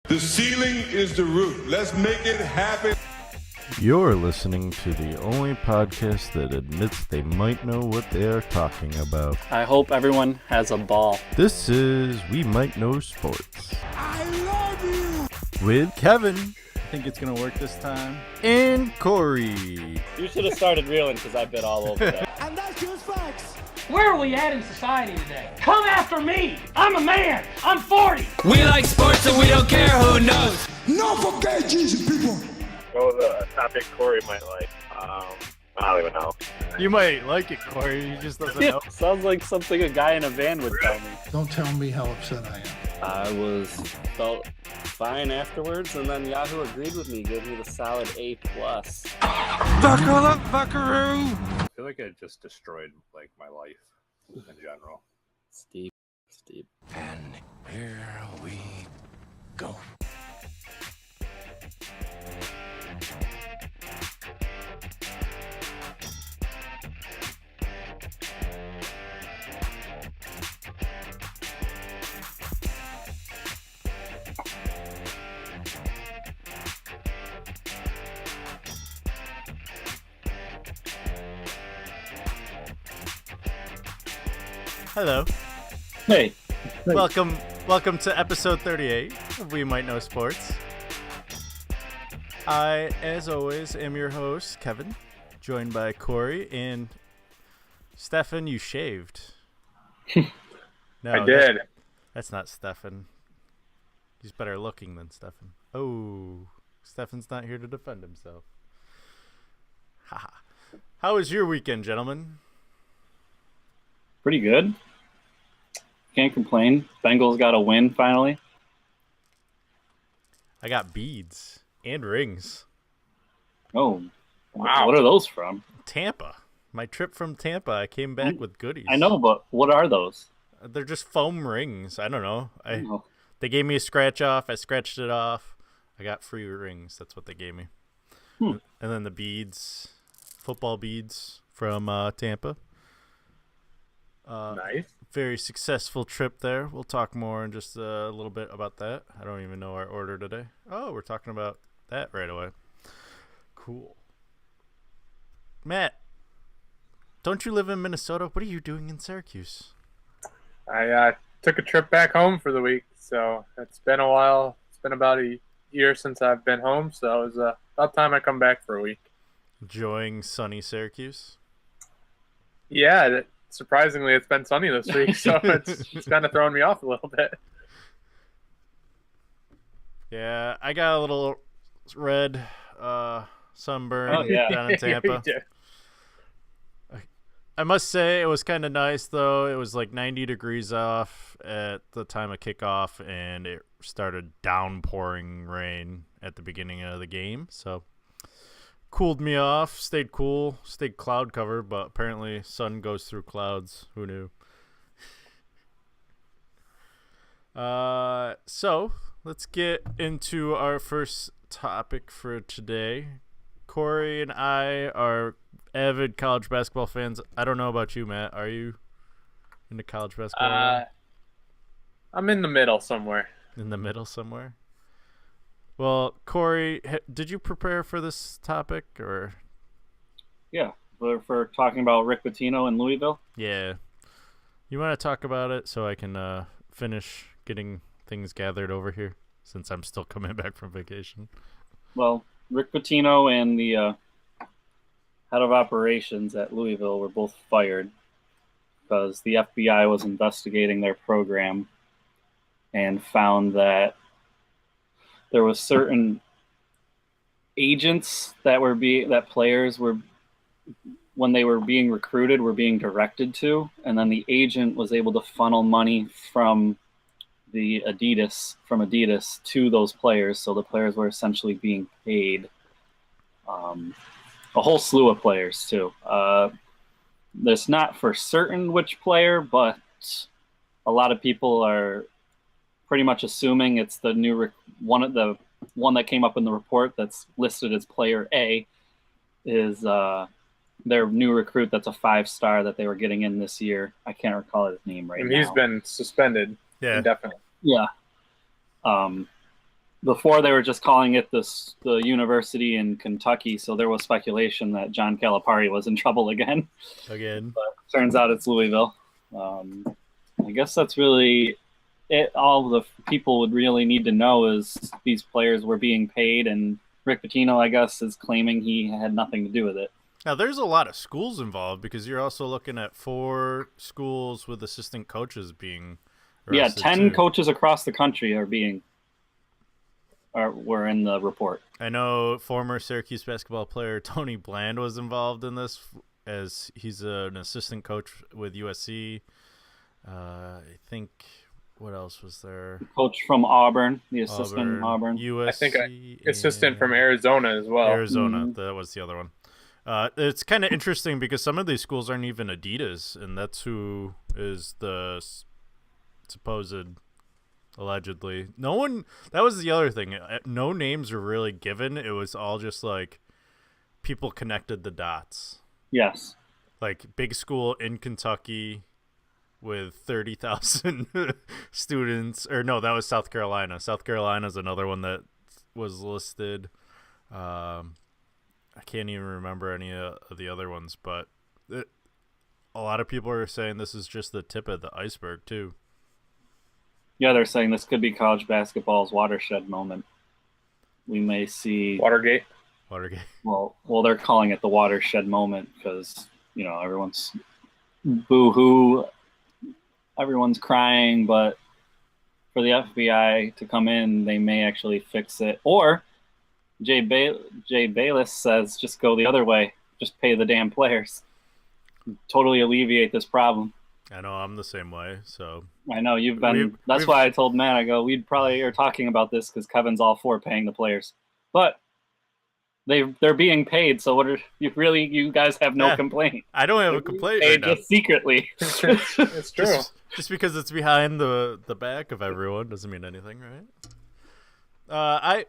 The ceiling is the roof. Let's make it happen. You're listening to the only podcast that admits they might know what they are talking about. I hope everyone has a ball. This is We Might Know Sports. I love you. With Kevin. I think it's going to work this time. And Corey. You should have started reeling because I bit all over that. And that's just facts. Where are we at in society today? Come after me! I'm a man! I'm 40! We like sports and we don't care who knows. No forget Jesus, people. Go with a topic Corey might like. I don't even know. You might like it, Corey. He just doesn't know. Sounds like something a guy in a van would tell me. Don't tell me how upset I am. Felt fine afterwards, and then Yahoo agreed with me, gave me the solid A+. Buckle up, buckaroo. I feel like it just destroyed like my life in general. Steep. And here we go. Hello. Hey. Welcome to episode 38 of We Might Know Sports. I, as always, am your host, Kevin, joined by Corey and Steffan. You shaved. No, I did. That's not Steffan. He's better looking than Steffan. Oh, Steffan's not here to defend himself. Haha. How was your weekend, gentlemen? Pretty good. Can't complain. Bengals got a win finally. I got beads and rings. Oh, Wow. What are those from? Tampa. My trip from Tampa, I came back with goodies. I know, but what are those? They're just foam rings. I don't know. Oh. They gave me a scratch off. I scratched it off. I got free rings. That's what they gave me. And then the beads, football beads from Tampa. Nice. Very successful trip there. We'll talk more in just a little bit about that. I don't even know our order today. Oh, we're talking about that right away. Cool. Matt, don't you live in Minnesota? What are you doing in Syracuse? I took a trip back home for the week, so it's been a while. It's been about a year since I've been home, so it was about time I come back for a week. Enjoying sunny Syracuse? Yeah, surprisingly, it's been sunny this week, so it's kind of throwing me off a little bit. Yeah, I got a little red sunburn down in Tampa. Yeah. I must say it was kind of nice, though. It was like 90 degrees off at the time of kickoff, and it started downpouring rain at the beginning of the game. So cooled me off, stayed cool, stayed cloud cover, but apparently sun goes through clouds. Who knew? So let's get into our first topic for today. Corey and I are avid college basketball fans. I don't know about you, Matt. Are you into college basketball? I'm in the middle somewhere. In the middle somewhere? Well, Corey, did you prepare for this topic, or? Yeah, for talking about Rick Pitino in Louisville. Yeah. You want to talk about it so I can finish getting things gathered over here, since I'm still coming back from vacation? Well, Rick Pitino and the head of operations at Louisville were both fired because the FBI was investigating their program and found that there was certain agents that players were, when they were being recruited, were being directed to, and then the agent was able to funnel money from Adidas to those players, so the players were essentially being paid. A whole slew of players too. There's not for certain which player, but a lot of people are pretty much assuming it's the new one that came up in the report that's listed as player A is their new recruit that's a 5-star that they were getting in this year. I can't recall his name right now. And he's been suspended indefinitely. Yeah. Before they were just calling it the university in Kentucky, so there was speculation that John Calipari was in trouble again. But turns out it's Louisville. I guess that's really it. All the people would really need to know is these players were being paid, and Rick Pitino, I guess, is claiming he had nothing to do with it. Now, there's a lot of schools involved because you're also looking at 4 schools with assistant coaches being arrested. 10 coaches across the country were in the report. I know former Syracuse basketball player Tony Bland was involved in this, as he's an assistant coach with USC. I think, what else was there? Coach from Auburn, the assistant from Auburn. USC, I think assistant from Arizona as well. Arizona, that was the other one. It's kind of interesting because some of these schools aren't even Adidas, and that's who is the supposed, allegedly. No one, that was the other thing. No names were really given. It was all just like people connected the dots. Yes. Like big school in Kentucky with 30,000 students. Or no, that was South Carolina. South Carolina is another one that was listed. I can't even remember any of the other ones, but a lot of people are saying this is just the tip of the iceberg too. Yeah, they're saying this could be college basketball's watershed moment. We may see Watergate. Well, they're calling it the watershed moment because everyone's boo-hoo, everyone's crying, but for the FBI to come in, they may actually fix it. Or Jay Bayless says, just go the other way, just pay the damn players, totally alleviate this problem. I know, I'm the same way. So I know you've been. That's why I told Matt. I go, we probably are talking about this because Kevin's all for paying the players, but they're being paid. So what are you guys have no complaint? I don't have a complaint right now. Just secretly. It's true. Just because it's behind the back of everyone doesn't mean anything, right?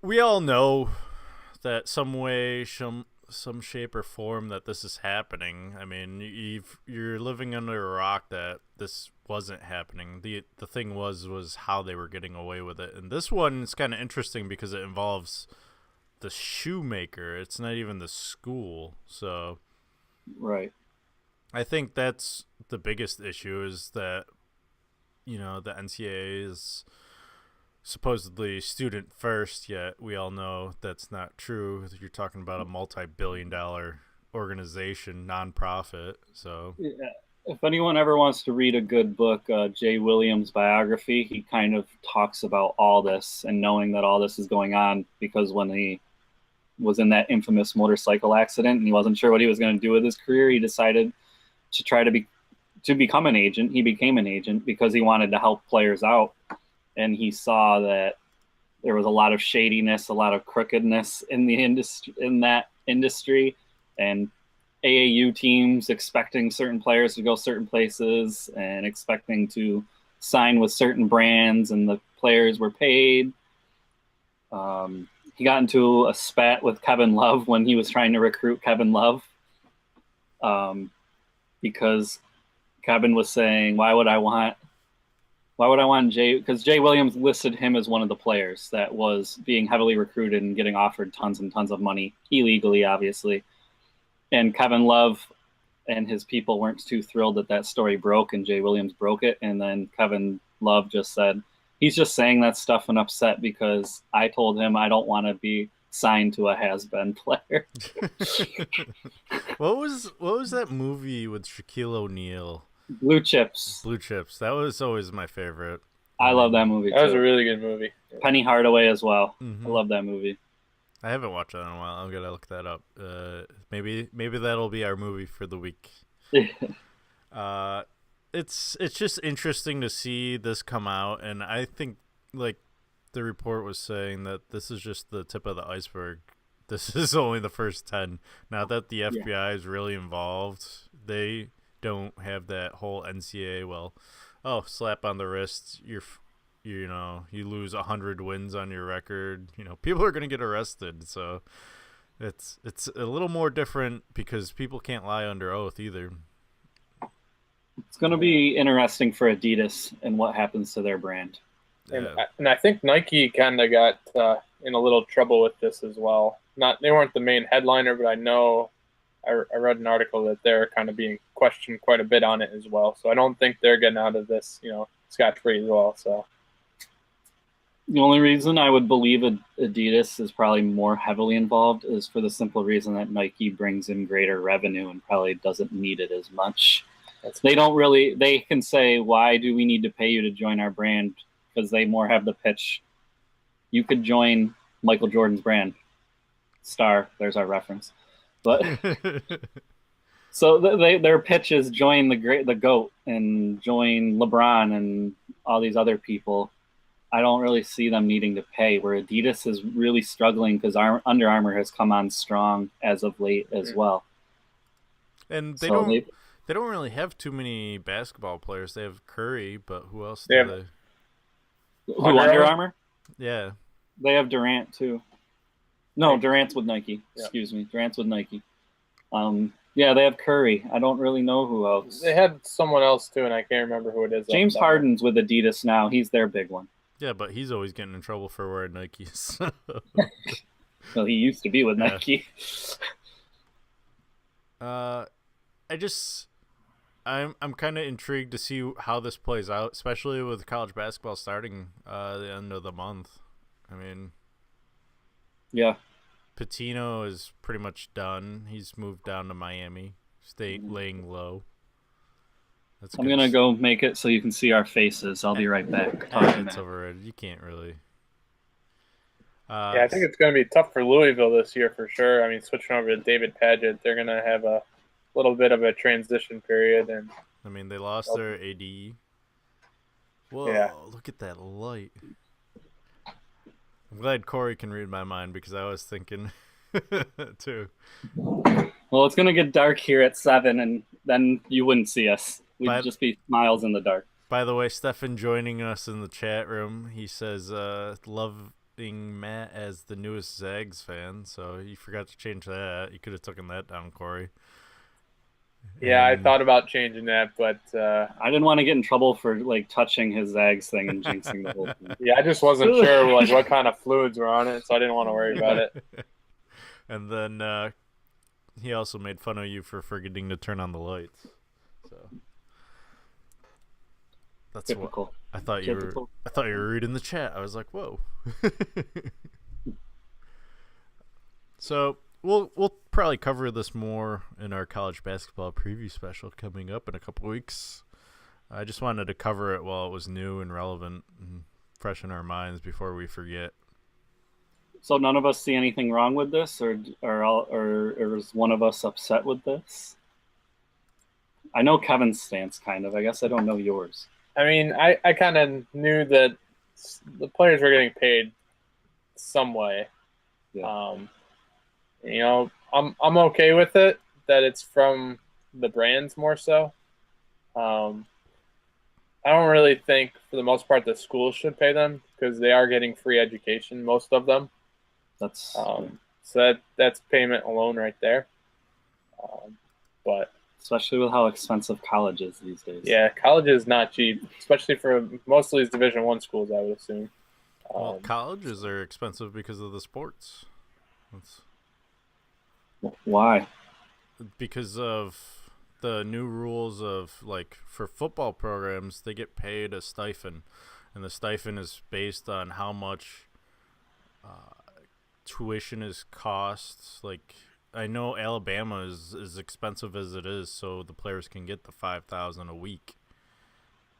We all know that some way, some shape or form that this is happening. I mean, you're living under a rock that this wasn't happening. The thing was how they were getting away with it. And this one is kind of interesting because it involves the shoemaker. It's not even the school. So right. I think that's the biggest issue is that, the NCAA is supposedly student first, yet we all know that's not true. You're talking about a multi-billion-dollar organization, nonprofit. So yeah. If anyone ever wants to read a good book, Jay Williams' biography, he kind of talks about all this and knowing that all this is going on because when he was in that infamous motorcycle accident and he wasn't sure what he was going to do with his career, he decided to try to become an agent. He became an agent because he wanted to help players out. And he saw that there was a lot of shadiness, a lot of crookedness in that industry, and AAU teams expecting certain players to go certain places and expecting to sign with certain brands, and the players were paid. He got into a spat with Kevin Love when he was trying to recruit Kevin Love, because Kevin was saying, why would I want Jay? Because Jay Williams listed him as one of the players that was being heavily recruited and getting offered tons and tons of money, illegally, obviously. And Kevin Love and his people weren't too thrilled that story broke, and Jay Williams broke it. And then Kevin Love just said, he's just saying that stuff and upset because I told him I don't want to be signed to a has-been player. What was that movie with Shaquille O'Neal? Blue Chips. That was always my favorite. I love that movie, That was a really good movie. Penny Hardaway as well. Mm-hmm. I love that movie. I haven't watched that in a while. I'm going to look that up. Maybe that'll be our movie for the week. It's just interesting to see this come out, and I think, like the report was saying, that this is just the tip of the iceberg. This is only the first 10. Now that the FBI is really involved, they don't have that whole NCAA, slap on the wrist, you lose 100 wins on your record, people are going to get arrested. So it's a little more different because people can't lie under oath either. It's going to be interesting for Adidas and what happens to their brand. Yeah. And I think Nike kind of got in a little trouble with this as well. They weren't the main headliner, but I know I read an article that they're kind of being questioned quite a bit on it as well. So I don't think they're getting out of this, scot-free as well. So the only reason I would believe Adidas is probably more heavily involved is for the simple reason that Nike brings in greater revenue and probably doesn't need it as much. They can say, why do we need to pay you to join our brand? Because they more have the pitch. You could join Michael Jordan's brand. Star, there's our reference. But so their pitch is join the GOAT and join LeBron and all these other people. I don't really see them needing to pay, where Adidas is really struggling because Under Armour has come on strong as of late as well. And they don't really have too many basketball players. They have Curry, but who else do they? Who, Under Armour? Yeah. They have Durant too. No, Durant's with Nike. Yeah. Excuse me. Durant's with Nike. Yeah, they have Curry. I don't really know who else. They had someone else too, and I can't remember who it is. James Harden's with Adidas now. He's their big one. Yeah, but he's always getting in trouble for wearing Nikes. Well, he used to be with Nike. I'm kind of intrigued to see how this plays out, especially with college basketball starting the end of the month. I mean, yeah, Pitino is pretty much done. He's moved down to Miami State, laying low. I'm going to go make it so you can see our faces. I'll be right back. It's overrated. You can't really. Yeah, I think it's going to be tough for Louisville this year for sure. I mean, switching over to David Padgett, they're going to have a little bit of a transition period. And I mean, they lost their AD. Whoa, yeah. Look at that light. I'm glad Corey can read my mind because I was thinking too. Well, it's going to get dark here at 7, and then you wouldn't see us. We'd just be miles in the dark. By the way, Steffan joining us in the chat room. He says, loving Matt as the newest Zags fan. So you forgot to change that. You could have taken that down, Corey. Yeah, I thought about changing that, but I didn't want to get in trouble for touching his Zags thing and jinxing the whole thing. Yeah, I just wasn't sure what kind of fluids were on it, so I didn't want to worry about it. And then he also made fun of you for forgetting to turn on the lights. So that's typical. What I thought you were reading the chat. I was like, whoa. So we'll probably cover this more in our college basketball preview special coming up in a couple weeks. I just wanted to cover it while it was new and relevant and fresh in our minds before we forget. So none of us see anything wrong with this, or is one of us upset with this? I know Kevin's stance, kind of. I guess I don't know yours. I mean, I kind of knew that the players were getting paid some way. Yeah. I'm okay with it, that it's from the brands more so. I don't really think, for the most part, the schools should pay them because they are getting free education, most of them. That's so that's payment alone right there. But especially with how expensive college is these days. Yeah, college is not cheap, especially for most of these Division I schools, I would assume. Well, colleges are expensive because of the sports. Why? Because of the new rules of, for football programs, they get paid a stipend. And the stipend is based on how much tuition is costs. I know Alabama is as expensive as it is, so the players can get the $5,000 a week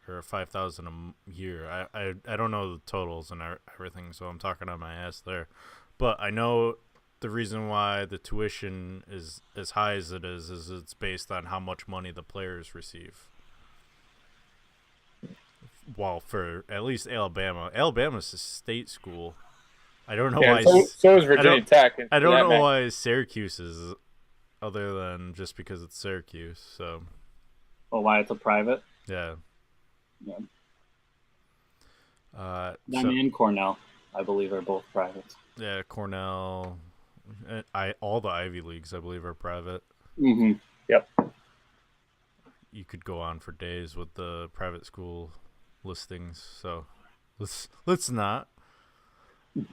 or $5,000 a year. I don't know the totals and everything, so I'm talking on my ass there. But I know the reason why the tuition is as high as it is it's based on how much money the players receive. Well, for at least Alabama's a state school. I don't know why. So is Virginia Tech. I don't know why Syracuse is, other than just because it's Syracuse. So. Oh, why it's a private? Yeah. Yeah. And Cornell, I believe, are both private. Yeah, Cornell. All the Ivy Leagues, I believe, are private. Mm-hmm. Yep. You could go on for days with the private school listings. So Let's not.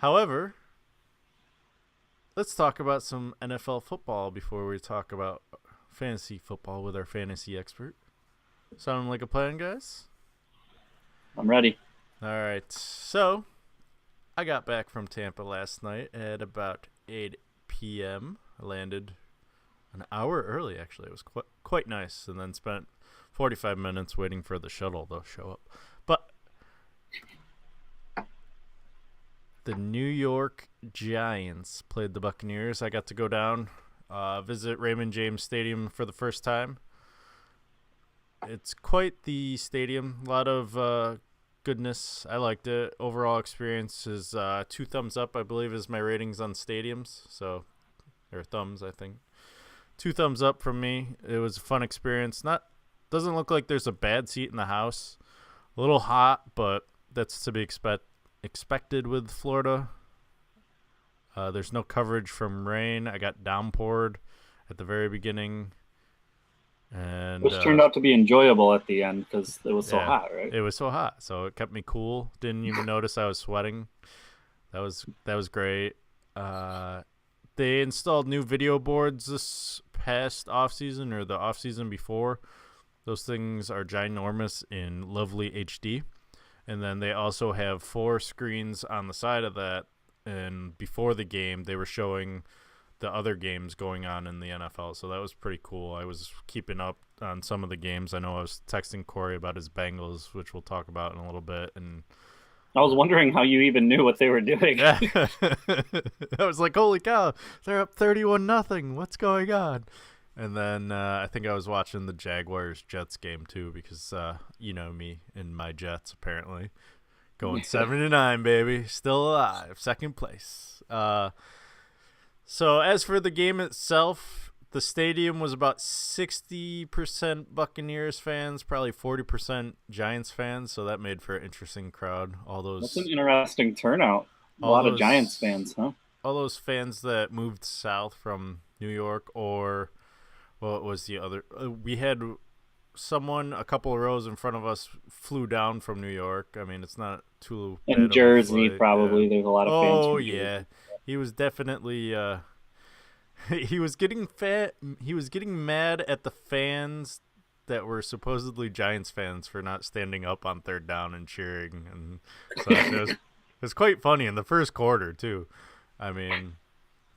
However, let's talk about some NFL football before we talk about fantasy football with our fantasy expert. Sound like a plan, guys? I'm ready. All right. So, I got back from Tampa last night at about 8 p.m. I landed an hour early, actually. It was quite nice, and then spent 45 minutes waiting for the shuttle to show up. But the New York Giants played the Buccaneers. I got to go down, visit Raymond James Stadium for the first time. It's quite the stadium. A lot of goodness. I liked it. Overall experience is 2 thumbs up, I believe, is my ratings on stadiums. So, or thumbs, I think. 2 thumbs up from me. It was a fun experience. Doesn't look like there's a bad seat in the house. A little hot, but that's to be expected with Florida. There's no coverage from rain. I got downpoured at the very beginning. And which turned out to be enjoyable at the end because it was so hot, right? It was so hot, so it kept me cool. Didn't even notice I was sweating. That was great. They installed new video boards this past offseason or the offseason before. Those things are ginormous in lovely HD. And then they also have 4 screens on the side of that. And before the game, they were showing the other games going on in the NFL. So that was pretty cool. I was keeping up on some of the games. I know I was texting Corey about his Bengals, which we'll talk about in a little bit. And I was wondering how you even knew what they were doing. I was like, holy cow, they're up 31-0. What's going on? And then I think I was watching the Jaguars-Jets game too because you know me and my Jets apparently. Going 7-9, baby. Still alive. Second place. So as for the game itself, the stadium was about 60% Buccaneers fans, probably 40% Giants fans. So that made for an interesting crowd. That's an interesting turnout. A lot of Giants fans, huh? All those fans that moved south from New York or, well, it was the other. We had someone a couple of rows in front of us flew down from New York. I mean, it's not too bad. In Jersey, probably. Yeah. There's a lot of fans. Oh, yeah. He was definitely he was getting mad at the fans that were supposedly Giants fans for not standing up on 3rd down and cheering, and so it was quite funny in the first quarter too. I mean,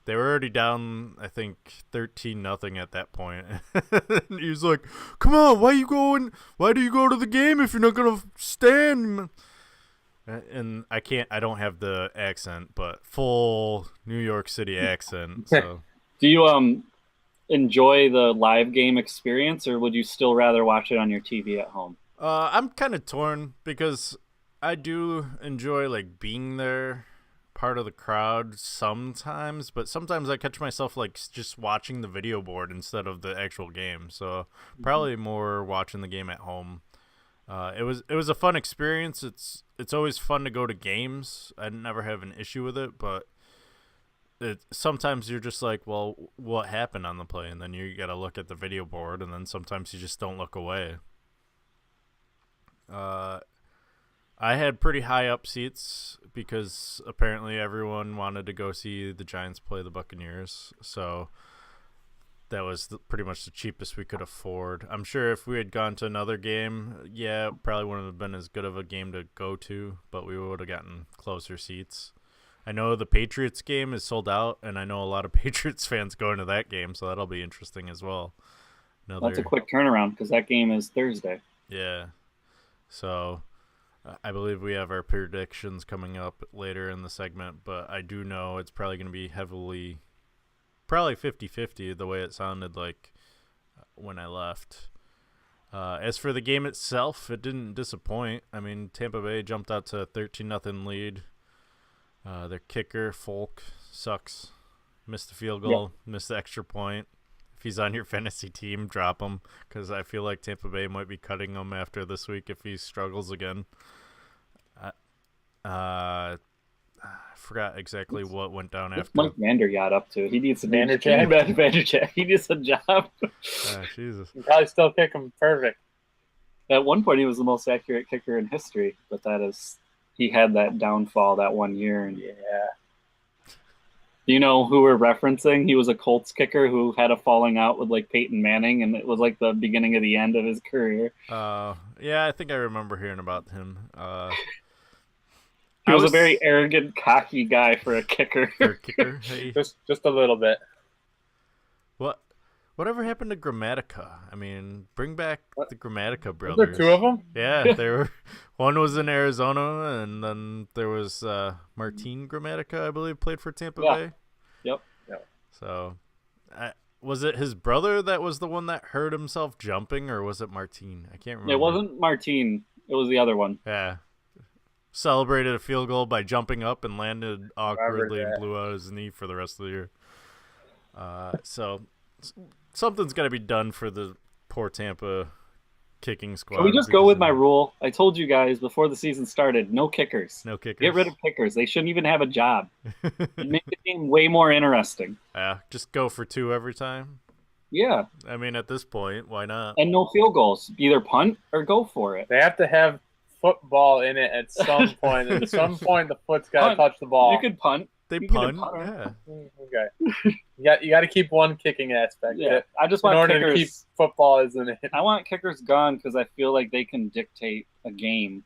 they were already down, I think 13-0 at that point. He was like, "Come on, why do you go to the game if you're not gonna stand?" And I don't have the accent, but full New York City accent. So, do you enjoy the live game experience, or would you still rather watch it on your TV at home? I'm kind of torn because I do enjoy like being there, part of the crowd sometimes, but sometimes I catch myself like just watching the video board instead of the actual game. So probably more watching the game at home. It was a fun experience. It's always fun to go to games. I never have an issue with it, but sometimes you're just like, well, what happened on the play? And then you got to look at the video board, and then sometimes you just don't look away. I had pretty high up seats because apparently everyone wanted to go see the Giants play the Buccaneers. So that was pretty much the cheapest we could afford. I'm sure if we had gone to another game, it probably wouldn't have been as good of a game to go to, but we would have gotten closer seats. I know the Patriots game is sold out, and I know a lot of Patriots fans going to that game, so that'll be interesting as well. That's a quick turnaround because that game is Thursday. Yeah. So I believe we have our predictions coming up later in the segment, but I do know it's probably going to be probably 50-50 the way it sounded like when I left. As for the game itself, it didn't disappoint. I mean, Tampa Bay jumped out to a 13-0 lead. Their kicker, Folk, sucks. Missed the field goal, missed the extra point. If he's on your fantasy team, drop him because I feel like Tampa Bay might be cutting him after this week if he struggles again. I forgot exactly what went down after. Mike Vander got up to. He needs a Vanderjack. He needs a job. Jesus. You probably still kick him perfect. At one point, he was the most accurate kicker in history, but that is he had that downfall that one year. And Yeah. do you know who we're referencing? He was a Colts kicker who had a falling out with like Peyton Manning, and it was like the beginning of the end of his career. Yeah, I think I remember hearing about him. He was a very arrogant, cocky guy for a kicker. Hey. Just a little bit. Whatever happened to Grammatica? I mean, bring back the Grammatica brothers. Was there two of them? Yeah, they were. One was in Arizona, and then there was Martin Grammatica, I believe, played for Tampa Bay. Yep. So, was it his brother that was the one that hurt himself jumping, or was it Martin? I can't remember. It wasn't Martin. It was the other one. Yeah. Celebrated a field goal by jumping up and landed awkwardly and blew out his knee for the rest of the year. So something's got to be done for the poor Tampa kicking squad. Can we just go with my rule? I told you guys before the season started, no kickers. No kickers. Get rid of kickers. They shouldn't even have a job. Make the game way more interesting. Yeah, just go for 2 every time. Yeah. I mean, at this point, why not? And no field goals. Either punt or go for it. They have to have football in it at some point. At some point, the foot's got to touch the ball. You could punt. They You punt. can punt. Yeah. Okay. You got to keep one kicking aspect. Yeah. I just in want order kickers. to keep football as in it. I want kickers gone because I feel like they can dictate a game.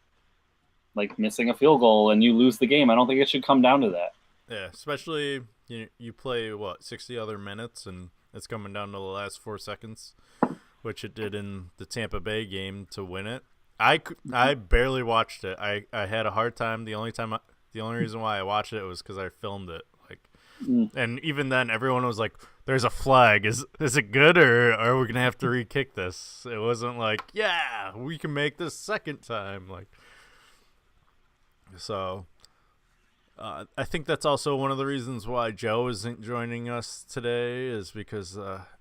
Like missing a field goal and you lose the game. I don't think it should come down to that. Yeah, especially you play 60 other minutes and it's coming down to the last 4 seconds, which it did in the Tampa Bay game to win it. I barely watched it. I had a hard time. The only reason why I watched it was because I filmed it. And even then, everyone was like, "There's a flag. Is it good, or are we gonna have to re-kick this?" It wasn't like, "Yeah, we can make this second time." So I think that's also one of the reasons why Joe isn't joining us today, is because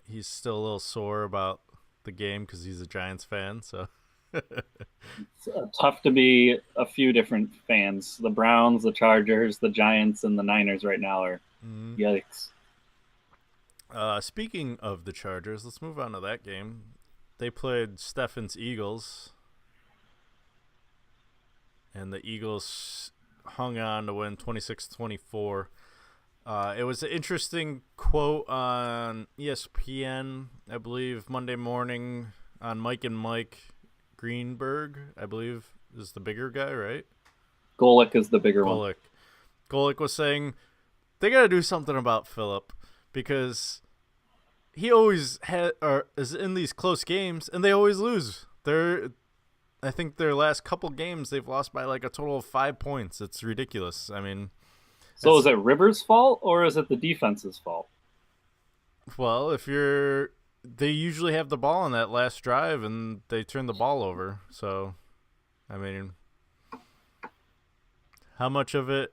he's still a little sore about the game because he's a Giants fan. So it's tough to be a few different fans. The Browns, the Chargers, the Giants, and the Niners right now are yikes. Speaking of the Chargers, let's move on to that game. They played Steffan's Eagles, and the Eagles hung on to win 26-24. It was an interesting quote on ESPN, I believe, Monday morning on Mike and Mike. Greenberg, I believe, is the bigger guy, right? Golick is the bigger one. Golick was saying they got to do something about Phillip because he always is in these close games and they always lose. I think their last couple games they've lost by like a total of 5 points. It's ridiculous. I mean, so is it Rivers' fault or is it the defense's fault? Well, they usually have the ball on that last drive and they turn the ball over. So, I mean, how much of it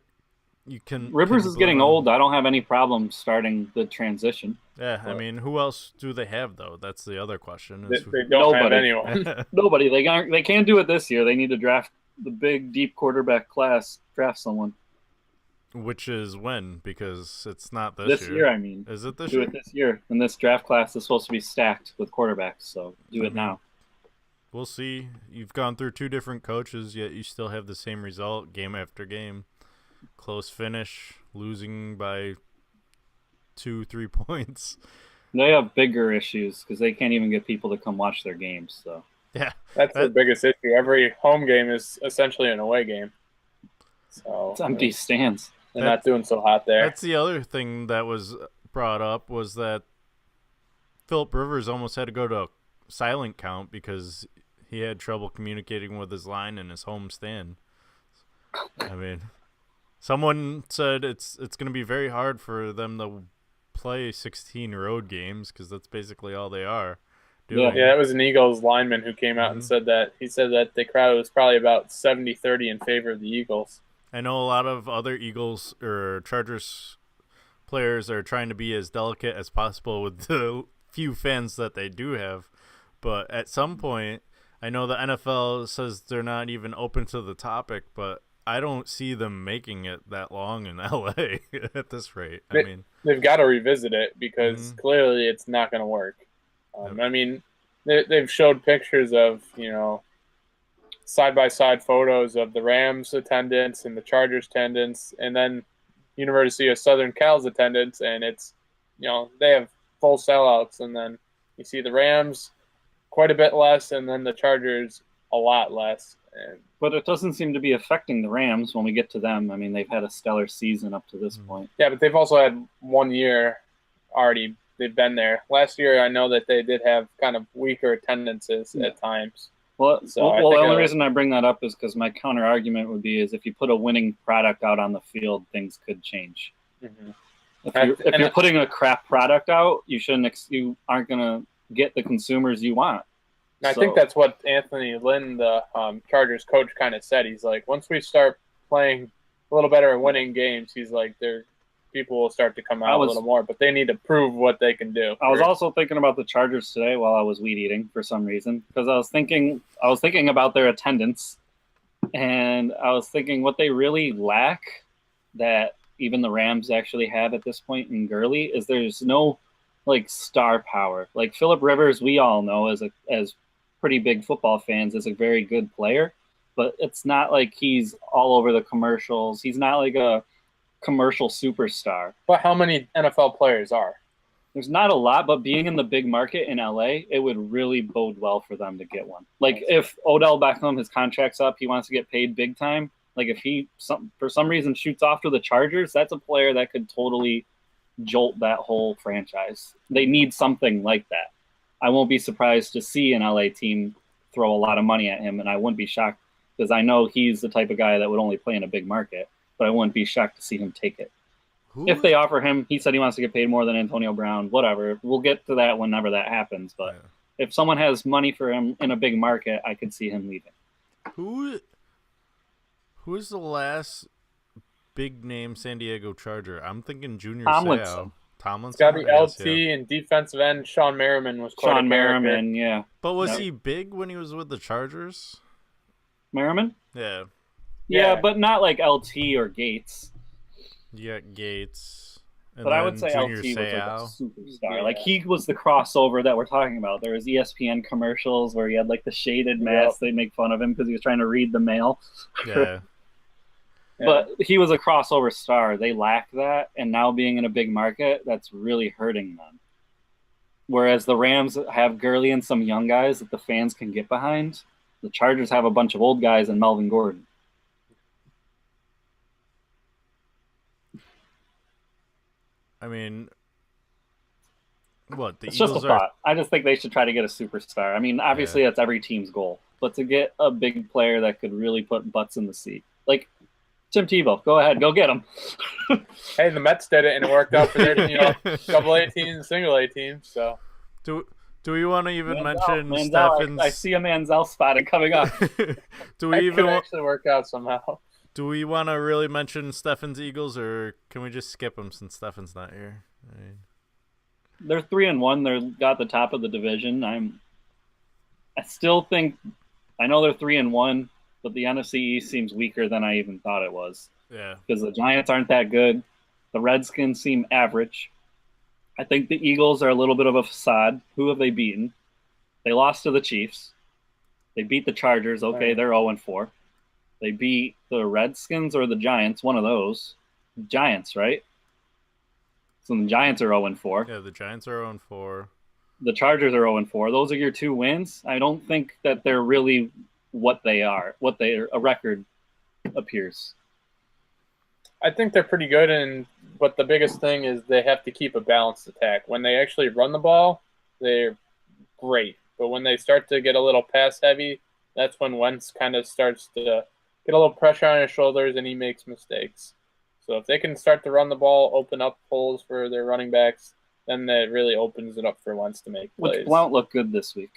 you can... Rivers is getting old. I don't have any problem starting the transition. Yeah, I mean, who else do they have, though? That's the other question. They don't have anyone. Nobody. They can't do it this year. They need to draft the big, deep quarterback class, draft someone. Which is when? Because it's not this year. I mean, is it this year? Do it this year. And this draft class is supposed to be stacked with quarterbacks, so do it now. We'll see. You've gone through 2 different coaches, yet you still have the same result game after game. Close finish, losing by 2-3 points. They have bigger issues because they can't even get people to come watch their games. So yeah, that's the biggest issue. Every home game is essentially an away game. So it's empty stands. They're not doing so hot there. That's the other thing that was brought up, was that Phillip Rivers almost had to go to a silent count because he had trouble communicating with his line in his home stand. I mean, someone said it's going to be very hard for them to play 16 road games because that's basically all they are doing. Yeah, it was an Eagles lineman who came out and said that. He said that the crowd was probably about 70-30 in favor of the Eagles. I know a lot of other Eagles or Chargers players are trying to be as delicate as possible with the few fans that they do have. But at some point, I know the NFL says they're not even open to the topic, but I don't see them making it that long in LA at this rate. I mean, they've got to revisit it because clearly it's not going to work. I mean, they've showed pictures of, side-by-side photos of the Rams attendance and the Chargers attendance, and then University of Southern Cal's attendance, and it's, they have full sellouts, and then you see the Rams quite a bit less, and then the Chargers a lot less. But it doesn't seem to be affecting the Rams when we get to them. I mean, they've had a stellar season up to this point. Yeah, but they've also had 1 year already. They've been there. Last year, I know that they did have kind of weaker attendances at times. Well, the only reason I bring that up is because my counter argument would be is if you put a winning product out on the field, things could change. Mm-hmm. If you're putting a crap product out, you aren't going to get the consumers you want. I think that's what Anthony Lynn, the Chargers coach, kind of said. He's like, once we start playing a little better and winning games, he's like, people will start to come out a little more, but they need to prove what they can do. I was also thinking about the Chargers today while I was weed eating for some reason, because I was thinking about their attendance, and I was thinking what they really lack that even the Rams actually have at this point in Gurley is there's no star power. Like Phillip Rivers, we all know as pretty big football fans, is a very good player, but it's not like he's all over the commercials. He's not like a commercial superstar. But how many NFL players are? There's not a lot, but being in the big market in LA, it would really bode well for them to get one. Like if Odell Beckham, his contract's up, he wants to get paid big time. Like if he for some reason shoots off to the Chargers, that's a player that could totally jolt that whole franchise. They need something like that. I won't be surprised to see an LA team throw a lot of money at him, and I wouldn't be shocked because I know he's the type of guy that would only play in a big market, but I wouldn't be shocked to see him take it. If they offer him, he said he wants to get paid more than Antonio Brown, whatever. We'll get to that whenever that happens, but if someone has money for him in a big market, I could see him leaving. Who is the last big name San Diego Charger? I'm thinking Junior Seau. Tomlinson. It's got to be LT and defensive end. Sean Merriman was quite Merriman, yeah. But was he big when he was with the Chargers? Merriman? Yeah. Yeah, but not like LT or Gates. You got Gates. But I would say Junior LT Seau. was like a superstar. Yeah. Like he was the crossover that we're talking about. There was ESPN commercials where he had like the shaded mask. They make fun of him because he was trying to read the mail. Yeah. But he was a crossover star. They lack that, and now being in a big market, that's really hurting them. Whereas the Rams have Gurley and some young guys that the fans can get behind, the Chargers have a bunch of old guys and Melvin Gordon. I mean, what? It's just a thought. I just think they should try to get a superstar. I mean, obviously that's every team's goal, but to get a big player that could really put butts in the seat, like Tim Tebow, go ahead, go get him. Hey, the Mets did it, and it worked out for their double-A teams and single-A teams. So, do we want to even mention Steffan's? I see a Manziel spotted coming up. Do we even actually work out somehow? Do we want to really mention Steffan's Eagles, or can we just skip them since Steffan's not here? They're 3-1. They're at the top of the division. I still think I know they're 3-1. But the NFC East seems weaker than I even thought it was. Yeah. Because the Giants aren't that good. The Redskins seem average. I think the Eagles are a little bit of a facade. Who have they beaten? They lost to the Chiefs. They beat the Chargers. Okay, they're 0-4. They beat the Redskins or the Giants, one of those. Giants, right? So the Giants are 0-4. Yeah, the Giants are 0-4. The Chargers are 0-4. Those are your two wins. I don't think that they're really what they are, a record appears. I think they're pretty good, but the biggest thing is they have to keep a balanced attack. When they actually run the ball, they're great. But when they start to get a little pass heavy, that's when Wentz kind of starts to get a little pressure on his shoulders and he makes mistakes. So if they can start to run the ball, open up holes for their running backs, then that really opens it up for Wentz to make plays. Which won't look good this week,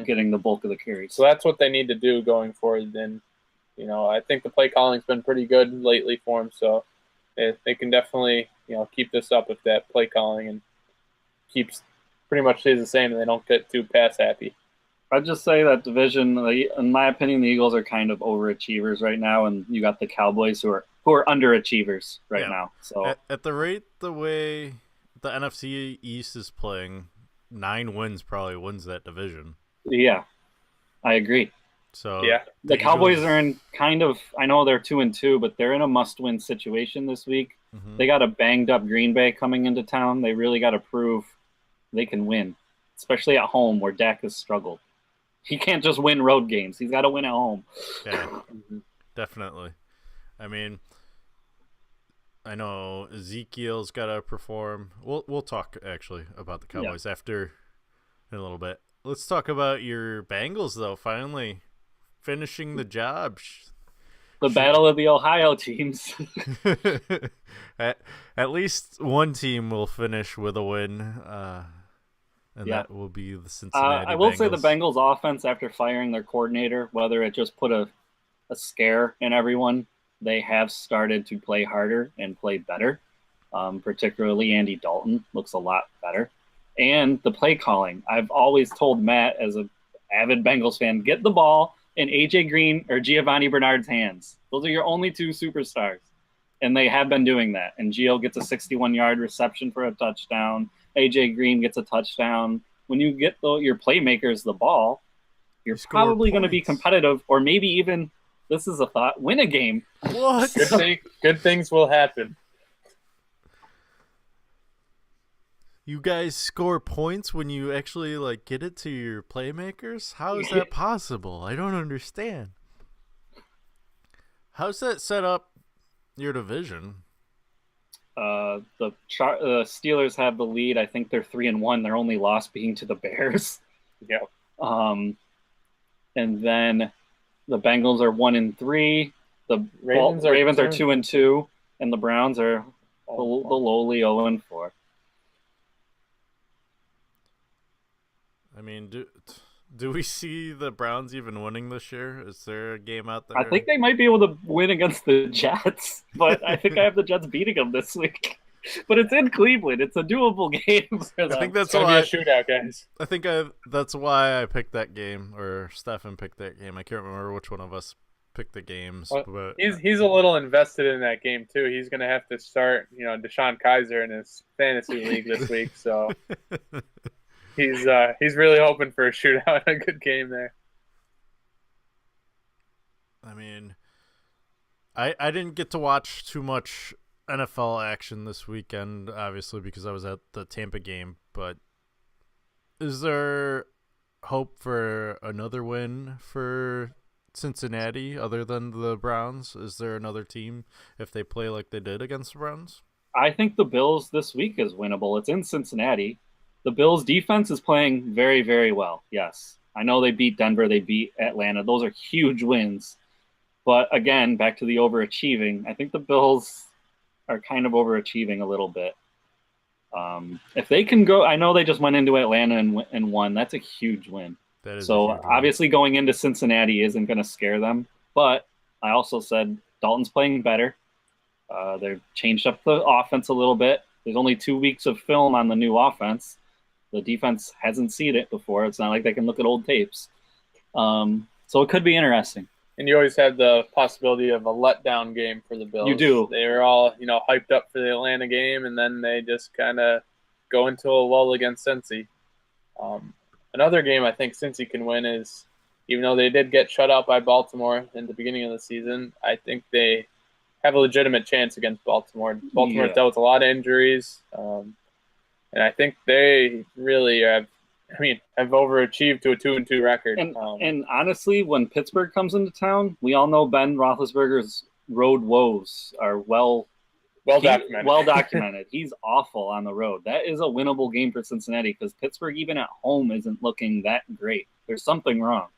getting the bulk of the carries. So that's what they need to do going forward. And, I think the play calling's been pretty good lately for them. So they can definitely, keep this up with that play calling and pretty much stays the same and they don't get too pass happy. I'd just say that division, in my opinion, the Eagles are kind of overachievers right now, and you got the Cowboys who are underachievers right now. So at the rate the way the NFC East is playing, 9 wins probably wins that division. Yeah, I agree. So Yeah. The Cowboys are in kind of, I know they're 2-2, but they're in a must-win situation this week. Mhm. They got a banged-up Green Bay coming into town. They really got to prove they can win, especially at home where Dak has struggled. He can't just win road games. He's got to win at home. Yeah, definitely. I mean, I know Ezekiel's got to perform. We'll talk actually about the Cowboys after in a little bit. Let's talk about your Bengals though. Finally finishing the job. The battle of the Ohio teams. At least one team will finish with a win, and that will be the Cincinnati I will Bengals. say the Bengals offense, after firing their coordinator, whether it just put a scare in everyone, they have started to play harder and play better. Particularly Andy Dalton looks a lot better. And the play calling. I've always told Matt, as an avid Bengals fan, get the ball in A.J. Green or Giovanni Bernard's hands. Those are your only two superstars. And they have been doing that. And Gio gets a 61-yard reception for a touchdown. A.J. Green gets a touchdown. When you get your playmakers the ball, you're probably going to be competitive, or maybe even, this is a thought, win a game. What? Good things will happen. You guys score points when you actually get it to your playmakers? How is that possible? I don't understand. How's that set up your division? The Steelers have the lead. I think they're 3-1. Their only loss being to the Bears. Yep. And then the Bengals are 1-3. The Ravens are 2-2, and the Browns are the lowly 0-4. I mean, do we see the Browns even winning this year? Is there a game out there? I think they might be able to win against the Jets, but I think I have the Jets beating them this week. But it's in Cleveland. It's a doable game for them. I think that's why why a shootout, guys. I think that's why I picked that game, or Steffan picked that game. I can't remember which one of us picked the games. Well, but he's a little invested in that game too. He's going to have to start, Deshaun Kaiser in his fantasy league this week, so he's really hoping for a shootout, a good game there. I mean, I didn't get to watch too much NFL action this weekend, obviously, because I was at the Tampa game. But is there hope for another win for Cincinnati other than the Browns? Is there another team if they play like they did against the Browns? I think the Bills this week is winnable. It's in Cincinnati. The Bills' defense is playing very, very well. Yes. I know they beat Denver. They beat Atlanta. Those are huge wins. But again, back to the overachieving. I think the Bills are kind of overachieving a little bit. If they can go, I know they just went into Atlanta and won. That's a huge win. That is so obviously going into Cincinnati isn't going to scare them. But I also said Dalton's playing better. They've changed up the offense a little bit. There's only 2 weeks of film on the new offense. The defense hasn't seen it before. It's not like they can look at old tapes. So it could be interesting. And you always have the possibility of a letdown game for the Bills. You do. They were all, hyped up for the Atlanta game, and then they just kind of go into a lull against Cincy. Another game I think Cincy can win is, even though they did get shut out by Baltimore in the beginning of the season, I think they have a legitimate chance against Baltimore. Baltimore dealt with a lot of injuries, and I think they really have overachieved to a 2-2 record. And honestly, when Pittsburgh comes into town, we all know Ben Roethlisberger's road woes are well documented. He's awful on the road. That is a winnable game for Cincinnati because Pittsburgh, even at home, isn't looking that great. There's something wrong.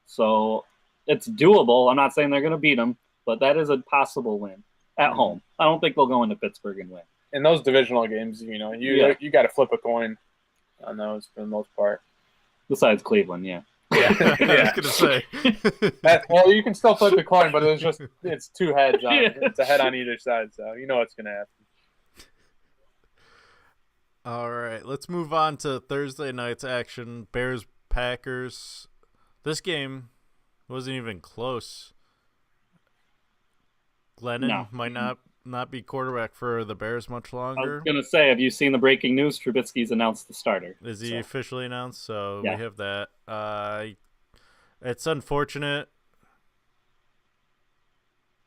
So it's doable. I'm not saying they're going to beat them, but that is a possible win at home. I don't think they'll go into Pittsburgh and win. In those divisional games, you got to flip a coin on those for the most part. Besides Cleveland, yeah. I was gonna say. Well, you can still flip the coin, but it's two heads on it. It's a head on either side, so you know what's gonna happen. All right, let's move on to Thursday night's action. Bears Packers. This game wasn't even close. Glennon might not be quarterback for the Bears much longer. I was going to say, have you seen the breaking news? Trubisky's announced the starter. Is he officially announced? So yeah. we have that. It's unfortunate.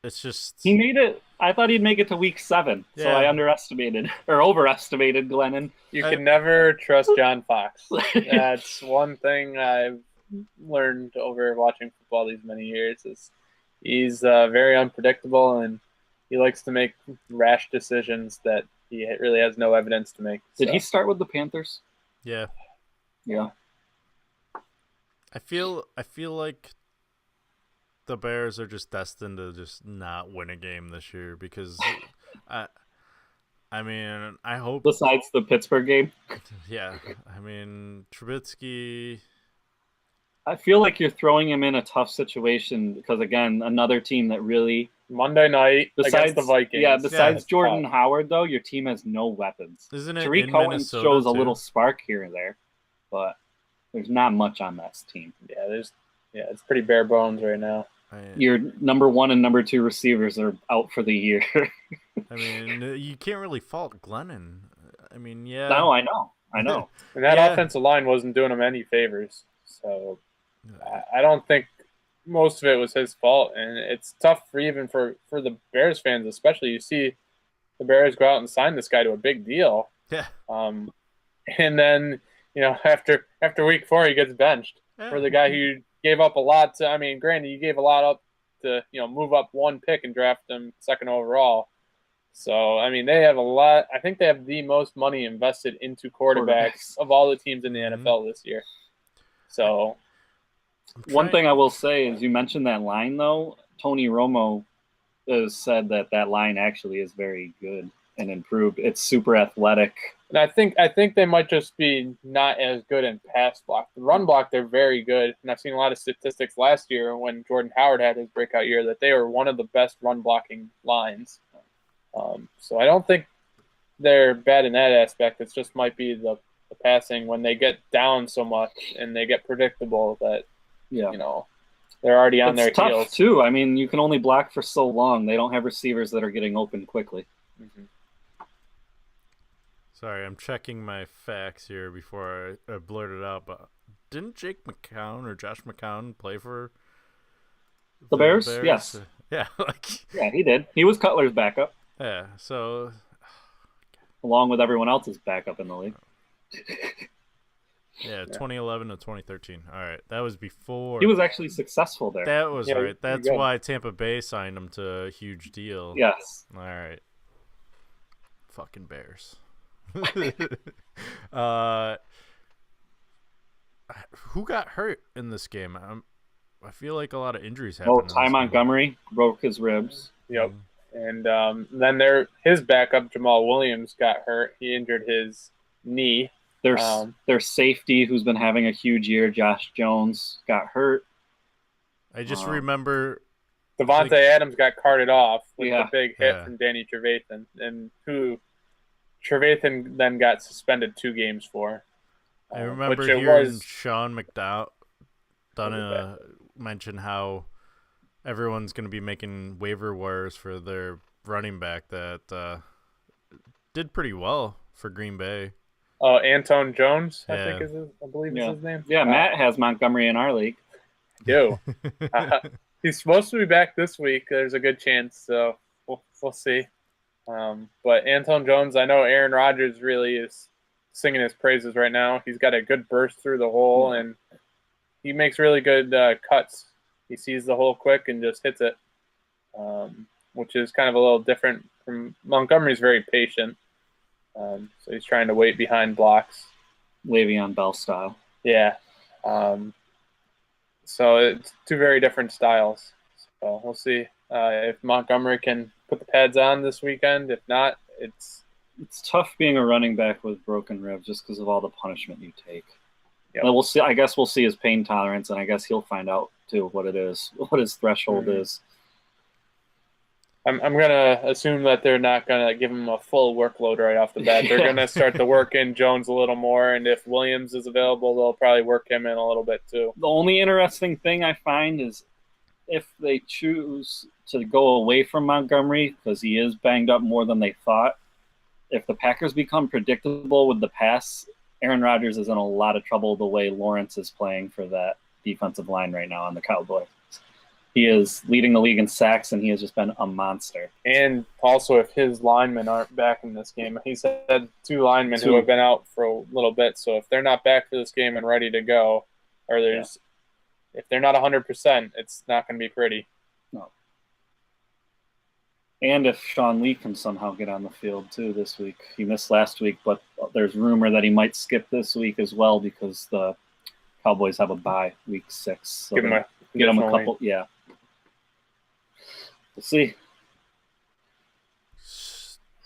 It's just he made it. I thought he'd make it to week 7, so Yeah. I underestimated or overestimated Glennon. You can never trust John Fox. That's one thing I've learned over watching football these many years. Is he's very unpredictable, and he likes to make rash decisions that he really has no evidence to make. Did he start with the Panthers? yeah. Yeah. I feel like the Bears are just destined to just not win a game this year because I mean, I hope Besides the Pittsburgh game, yeah. I mean, Trubisky. I feel like you're throwing him in a tough situation because again, another team that really Monday night besides against the Vikings. Yeah, besides it's Jordan tough. Howard though, your team has no weapons. Isn't it Tariq in Cohen Minnesota, shows a too? little spark here and there, but there's not much on that team. Yeah, it's pretty bare bones right now. Your number 1 and number 2 receivers are out for the year. I mean, you can't really fault Glennon. I mean, yeah. No, I know. And that Yeah. offensive line wasn't doing him any favors. So I don't think most of it was his fault. And it's tough for the Bears fans, especially. You see the Bears go out and sign this guy to a big deal. Yeah. And then, after week 4, he gets benched for the guy who gave up a lot to, I mean, granted, you gave a lot up to, move up 1 pick and draft him 2nd overall. So, I mean, they have a lot. I think they have the most money invested into quarterbacks of all the teams in the NFL this year. So, One thing I will say is you mentioned that line, though. Tony Romo has said that line actually is very good and improved. It's super athletic. and I think they might just be not as good in pass block. The run block, they're very good. And I've seen a lot of statistics last year when Jordan Howard had his breakout year that they were one of the best run blocking lines. So I don't think they're bad in that aspect. It just might be the passing when they get down so much and they get predictable that, they're already on their tough heels. too. I mean, you can only block for so long. They don't have receivers that are getting open quickly. Mm-hmm. Sorry, I'm checking my facts here before I blurt it out. But didn't Jake McCown or Josh McCown play for The Bears? Yes. Yeah, Yeah, he did. He was Cutler's backup, yeah. So along with everyone else's backup in the league. yeah, 2011 to 2013. All right, that was before. He was actually successful there. That was Yeah, right. That's good. why Tampa Bay signed him to a huge deal. Yes. All right. Fucking Bears. Who got hurt in this game? I feel like a lot of injuries happened. Oh, in this Ty game. Montgomery broke his ribs. Yep. And then his backup, Jamal Williams, got hurt. He injured his knee. Their safety, who's been having a huge year, Josh Jones, got hurt. I just remember Devontae Adams got carted off with Yeah. a big hit Yeah. from Danny Trevathan, and who Trevathan then got suspended 2 games for. I remember which it hearing was Sean McDonough mention how everyone's going to be making waiver wires for their running back that did pretty well for Green Bay. Antone Jones, I Yeah. think I believe is his name. Yeah, Matt has Montgomery in our league. Do. He's supposed to be back this week. There's a good chance, so we'll see. But Antone Jones, I know Aaron Rodgers really is singing his praises right now. He's got a good burst through the hole, and he makes really good cuts. He sees the hole quick and just hits it, which is kind of a little different from Montgomery's very patient. So he's trying to wait behind blocks. Le'Veon Bell style. Yeah. So it's 2 very different styles. So we'll see if Montgomery can put the pads on this weekend. If not, it's tough being a running back with broken ribs just because of all the punishment you take. Yep. And we'll see. I guess we'll see his pain tolerance, and I guess he'll find out too what it is, what his threshold is. I'm going to assume that they're not going to give him a full workload right off the bat. They're going to start to work in Jones a little more, and if Williams is available, they'll probably work him in a little bit too. The only interesting thing I find is if they choose to go away from Montgomery because he is banged up more than they thought. If the Packers become predictable with the pass, Aaron Rodgers is in a lot of trouble the way Lawrence is playing for that defensive line right now on the Cowboys. He is leading the league in sacks, and he has just been a monster. And also, if his linemen aren't back in this game, he's had two linemen who have been out for a little bit. So if they're not back for this game and ready to go, or if they're not 100%, it's not going to be pretty. No. And if Sean Lee can somehow get on the field too this week, he missed last week, but there's rumor that he might skip this week as well because the Cowboys have a bye week 6. So Get him a couple. Yeah. We'll see.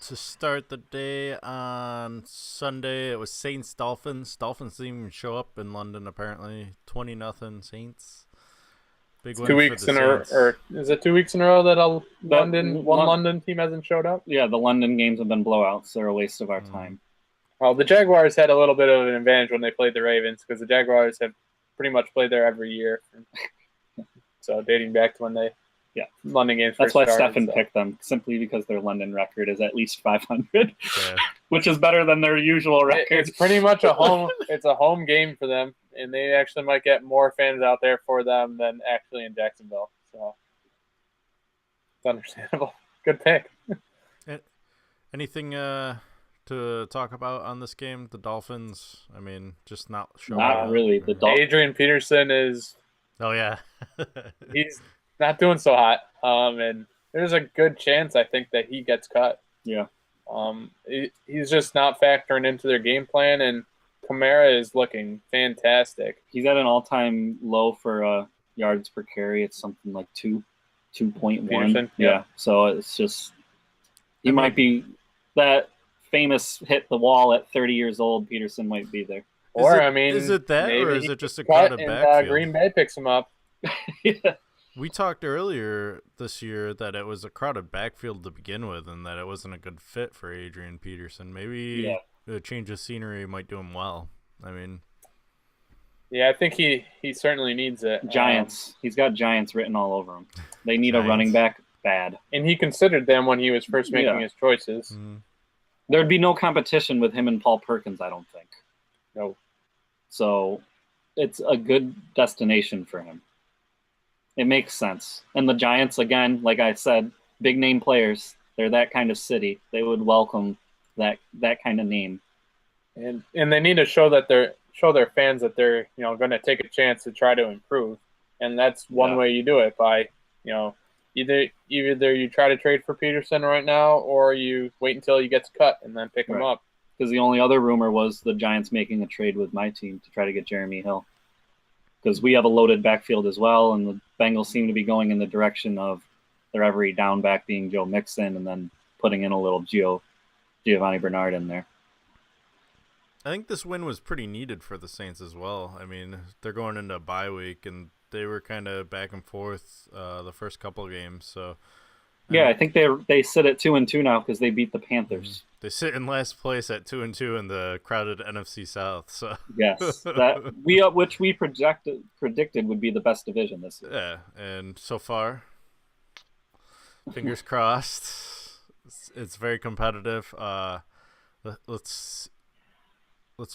To start the day on Sunday, it was Saints Dolphins. Dolphins didn't even show up in London apparently. 20-0 Saints. Big win 2 weeks for the in a row, Saints. or is it 2 weeks in a row that London team hasn't showed up? Yeah, the London games have been blowouts. They're a waste of our time. Well, the Jaguars had a little bit of an advantage when they played the Ravens because the Jaguars have pretty much played there every year. So dating back to when they London games That's first why started, Steffan picked them, simply because their London record is at least 500, which is better than their usual record. It's pretty much a home game for them, and they actually might get more fans out there for them than actually in Jacksonville. So it's understandable. Good pick. Anything to talk about on this game? The Dolphins, I mean, just not showing Not up. really. Adrian Peterson is he's not doing so hot, and there's a good chance I think that he gets cut. Yeah. He's just not factoring into their game plan, and Kamara is looking fantastic. He's at an all-time low for yards per carry. It's something like 2.1. Peterson, yeah. So it's just he might be that famous hit the wall at 30 years old. Peterson might be there. Is it that, or is it just a crowded backfield? Green Bay picks him up. Yeah. We talked earlier this year that it was a crowded backfield to begin with and that it wasn't a good fit for Adrian Peterson. Maybe a change of scenery might do him well. I mean... Yeah, I think he certainly needs it. Giants. He's got Giants written all over him. They need a running back bad. And he considered them when he was first making his choices. Mm-hmm. There'd be no competition with him and Paul Perkins, I don't think. No. So it's a good destination for him. It makes sense. And the Giants, again, like I said, big name players. They're that kind of city. They would welcome that kind of name. And they need to show their fans that they're going to take a chance to try to improve. And that's one way you do it by either you try to trade for Peterson right now or you wait until he gets cut and then pick him up. Because the only other rumor was the Giants making a trade with my team to try to get Jeremy Hill. Because we have a loaded backfield as well, and the Bengals seem to be going in the direction of their every down back being Joe Mixon and then putting in a little Giovanni Bernard in there. I think this win was pretty needed for the Saints as well. I mean, they're going into a bye week, and they were kind of back and forth the first couple of games. So, I think they sit at 2-2 now because they beat the Panthers. They sit in last place at 2-2 in the crowded NFC South. So yes, which we predicted would be the best division this year. Yeah, and so far, fingers crossed, it's very competitive. Let's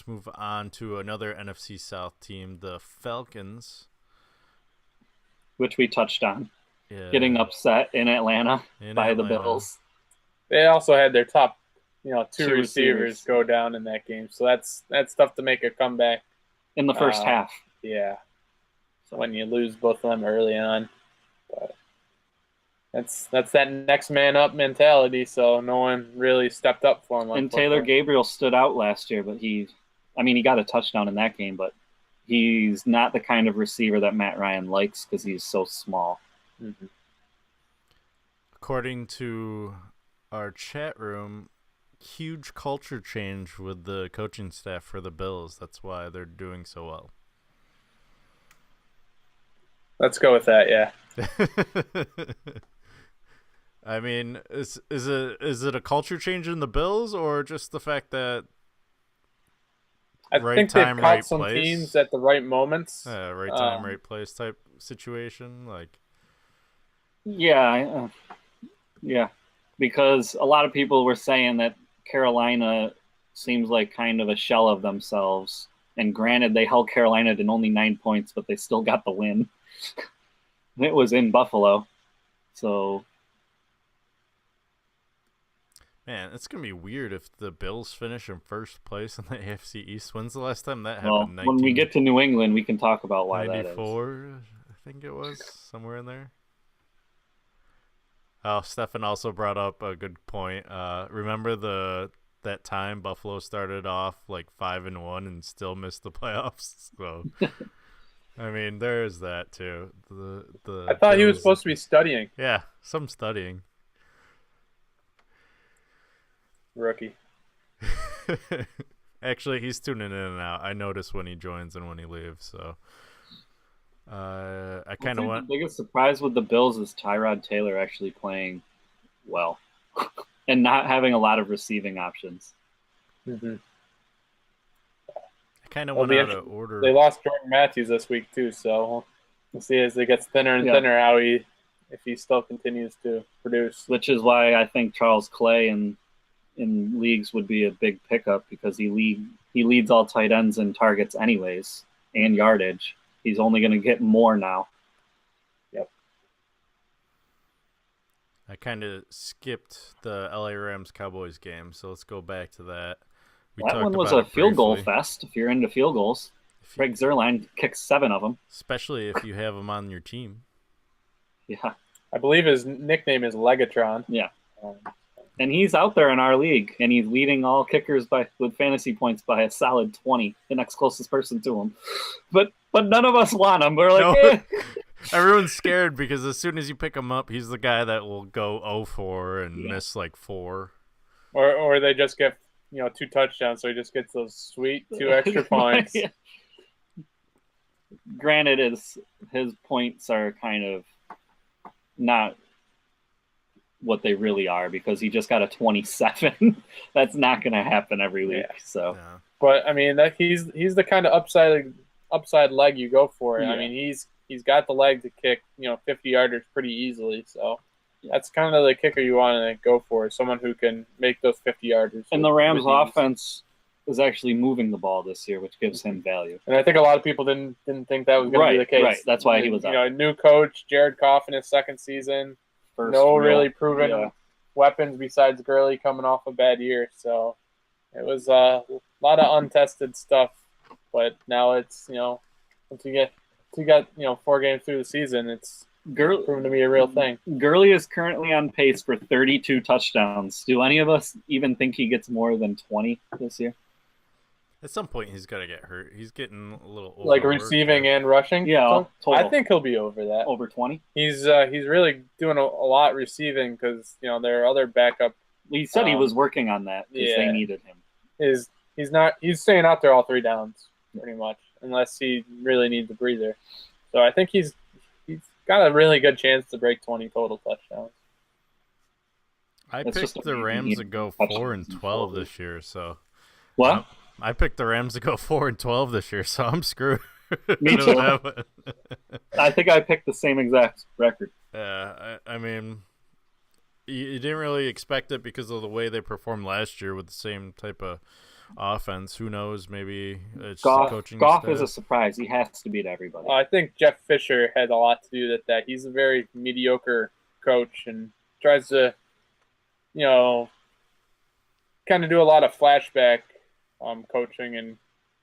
move on to another NFC South team, the Falcons, which we touched on. Yeah. Getting upset in Atlanta by the Bills. They also had their top, two receivers go down in that game. So that's tough to make a comeback in the first half. Yeah. So when you lose both of them early on, but that's that next man up mentality. So no one really stepped up for him. And Taylor Gabriel stood out last year, but he got a touchdown in that game, but he's not the kind of receiver that Matt Ryan likes because he's so small. Mm-hmm. According to our chat room, huge culture change with the coaching staff for the Bills. That's why they're doing so well. Let's go with that, yeah. I mean, is it a culture change in the Bills or just the fact that I think they've caught some teams at the right moments? Right time, right place type situation, like. Yeah, because a lot of people were saying that Carolina seems like kind of a shell of themselves And granted, they held Carolina to only 9 points, but they still got the win. It was in Buffalo. So, Man, it's going to be weird if the Bills finish in first place in the AFC East. When's the last time that well, happened? when we get to New England, we can talk about why that is. 94, I think it was, somewhere in there. Oh, Steffan also brought up a good point. Remember that time Buffalo started off like 5-1 and still missed the playoffs? So, I mean, there is that too. I thought he was supposed to be studying. Yeah, some studying. Rookie. Actually, he's tuning in and out. I notice when he joins and when he leaves. So, I kind of want. The biggest surprise with the Bills is Tyrod Taylor actually playing well and not having a lot of receiving options. Mm-hmm. I kind of want out of order. They lost Jordan Matthews this week too, so we'll see as it gets thinner and thinner if he still continues to produce. Which is why I think Charles Clay in leagues would be a big pickup because he leads all tight ends in targets anyways and yardage. He's only going to get more now. Yep. I kind of skipped the LA Rams Cowboys game, so let's go back to that. That one was a field goal fest. If you're into field goals, Greg Zuerlein kicked 7 of them. Especially if you have him on your team. Yeah. I believe his nickname is Legatron. Yeah. And he's out there in our league, and he's leading all kickers with fantasy points by a solid 20, the next closest person to him. But none of us want him. We're like, Everyone's scared because as soon as you pick him up, he's the guy that will go 0-4 and miss like 4. Or they just get 2 touchdowns, so he just gets those sweet 2 extra points. Yeah. Granted, his points are kind of not what they really are because he just got a 27. That's not going to happen every week. Yeah. So, yeah. But I mean, he's the kind of upside leg you go for. Yeah. I mean, he's got the leg to kick 50-yarders pretty easily. So that's kind of the kicker you want to go for, someone who can make those 50-yarders. And the Rams' offense is actually moving the ball this year, which gives him value. And I think a lot of people didn't think that was going to be the case. Right, that's why he was out. New coach, Jared Goff in his second season. Really proven weapons besides Gurley coming off a bad year. So it was a lot of untested stuff. But now it's, once you got 4 games through the season, it's proven to be a real thing. Gurley is currently on pace for 32 touchdowns. Do any of us even think he gets more than 20 this year? At some point, he's got to get hurt. He's getting a little like receiving and rushing. Yeah, total. I think he'll be over that. Over 20. He's really doing a lot receiving because there are other backup. He said he was working on that because they needed him. He's staying out there all 3 downs pretty much, unless he really needs a breather. So I think he's got a really good chance to break 20 total touchdowns. I picked the Rams to go 4-12 this year. So what? I picked the Rams to go 4-12 this year, so I'm screwed. Me too. I think I picked the same exact record. Yeah, I mean, you didn't really expect it because of the way they performed last year with the same type of offense. Who knows? Maybe it's the coaching staff. Goff is a surprise. He has to beat everybody. I think Jeff Fisher had a lot to do with that. He's a very mediocre coach and tries to, kind of do a lot of flashback coaching and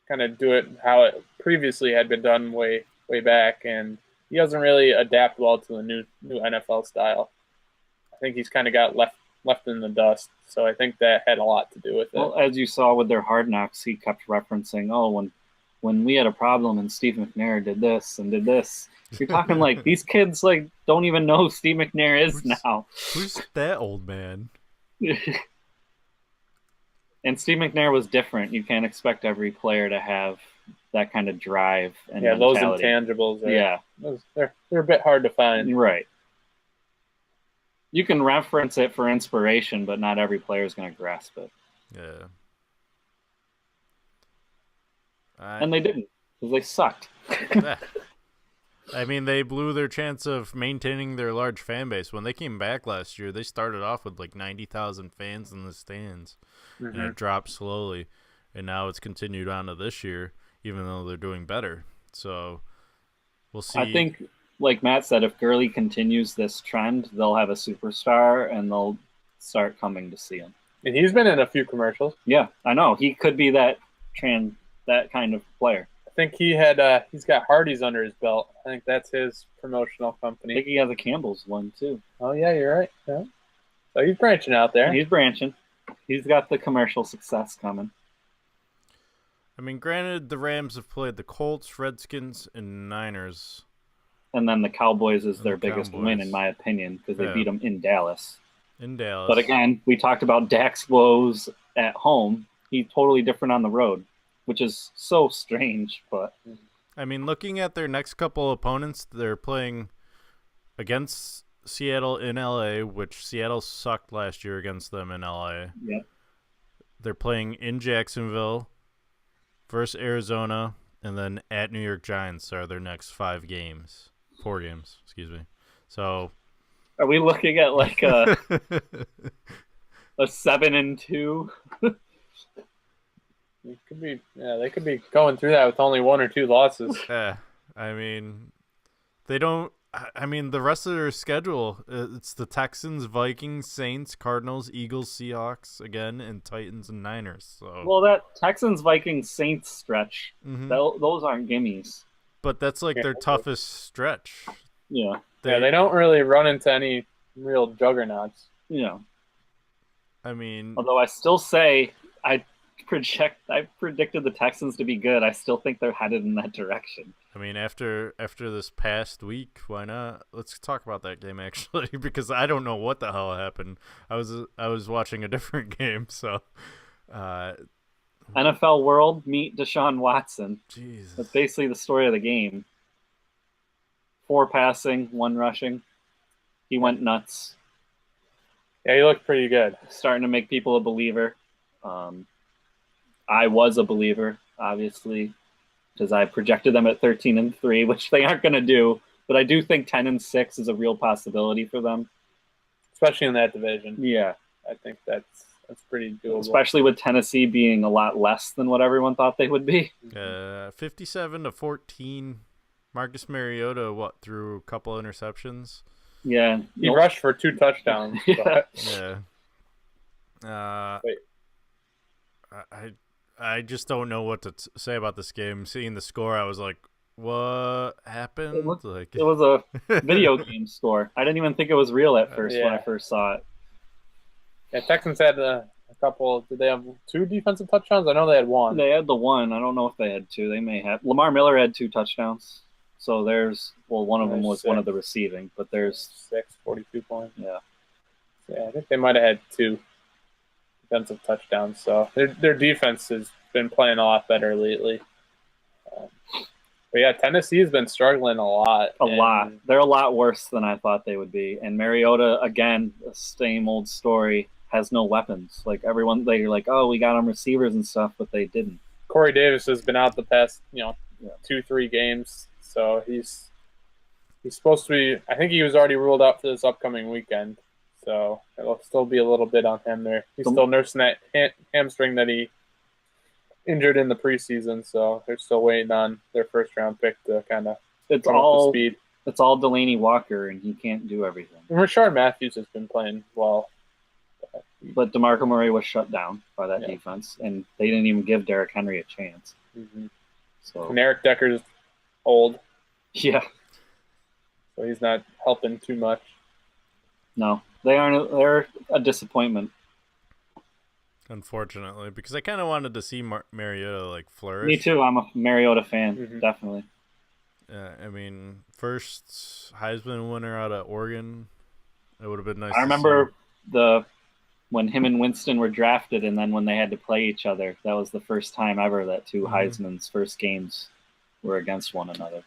kind of do it how it previously had been done way back, and he doesn't really adapt well to the new NFL style. I think he's kind of got left in the dust, so I think that had a lot to do with it. Well, as you saw with their Hard Knocks, he kept referencing, when we had a problem and Steve McNair did this and did this. You're talking like these kids don't even know who Steve McNair is now. Who's that old man? And Steve McNair was different. You can't expect every player to have that kind of drive and mentality. Those intangibles. They're a bit hard to find. Right. You can reference it for inspiration, but not every player is going to grasp it. Yeah. And they didn't, because they sucked. I mean, they blew their chance of maintaining their large fan base. When they came back last year, they started off with 90,000 fans in the stands, and it dropped slowly, and now it's continued on to this year. even though they're doing better. So we'll see. I think, like Matt said, if Gurley continues this trend, they'll have a superstar and they'll start coming to see him. And he's been in a few commercials. Yeah, I know. He could be that kind of player. I think he's got Hardee's under his belt. I think that's his promotional I company. think he has a Campbell's one too. Oh yeah, you're right. Yeah. So he's branching out there. He's branching. He's got the commercial success coming. I mean, granted, the Rams have played the Colts, Redskins, and Niners. And then the Cowboys is their biggest win, in my opinion, because they beat them in Dallas. But again, we talked about Dak's woes at home. He's totally different on the road, which is so strange. But I mean, looking at their next couple opponents, they're playing against Seattle in LA, which Seattle sucked last year against them in LA. Yeah. They're playing in Jacksonville versus Arizona, and then at New York Giants are their next 4 games, excuse me. So are we looking at like a 7-2? It could be, they could be going through that with only 1 or 2 losses. Yeah, I mean, they don't. I mean, the rest of their schedule, it's the Texans, Vikings, Saints, Cardinals, Eagles, Seahawks again, and Titans and Niners. So. Well, that Texans, Vikings, Saints stretch, those aren't gimmies. But that's like their toughest stretch. Yeah. They don't really run into any real juggernauts. Yeah. I mean, although I still say I predicted the Texans to be good. I still think they're headed in that direction. I mean, after this past week, why not? Let's talk about that game actually, because I don't know what the hell happened. I was watching a different game, so. NFL World, meet Deshaun Watson. Jesus. That's basically the story of the game. 4 passing, 1 rushing. He went nuts. Yeah, he looked pretty good. Starting to make people a believer. I was a believer, obviously, because I projected them at 13-3, which they aren't going to do. But I do think 10-6 is a real possibility for them, especially in that division. Yeah, I think that's pretty doable. Especially with Tennessee being a lot less than what everyone thought they would be. 57-14. Marcus Mariota threw a couple interceptions. Yeah, he rushed for 2 touchdowns. Yeah. Wait. I just don't know what to say about this game. Seeing the score, I was like, what happened? It was a video game score. I didn't even think it was real at first when I first saw it. Yeah, Texans had a couple. Did they have 2 defensive touchdowns? I know they had 1. They had the 1. I don't know if they had 2. They may have. Lamar Miller had 2 touchdowns. So one of them was 6. one of the receiving, but there's 42 points. Yeah. Yeah, I think they might have had 2 defensive touchdowns. So their defense has been playing a lot better lately. But yeah, Tennessee has been struggling a lot. They're a lot worse than I thought they would be. And Mariota, again, the same old story, has no weapons. Like everyone, they're like, oh, we got them receivers and stuff, but they didn't. Corey Davis has been out the past, 2-3 games. So he's supposed to be. I think he was already ruled out for this upcoming weekend. So it'll still be a little bit on him there. He's still nursing that hamstring that he injured in the preseason. So they're still waiting on their first-round pick to kind of come up to speed. It's all Delaney Walker, and he can't do everything. And Rashard Matthews has been playing well. But DeMarco Murray was shut down by that defense, and they didn't even give Derrick Henry a chance. Mm-hmm. So and Eric Decker's old. Yeah. So he's not helping too much. No, they're a disappointment. Unfortunately, because I kind of wanted to see Mariota flourish. Me too. I'm a Mariota fan, definitely. I mean, first Heisman winner out of Oregon. It would have been nice. I remember when him and Winston were drafted, and then when they had to play each other. That was the first time ever that 2 Heisman's first games were against one another.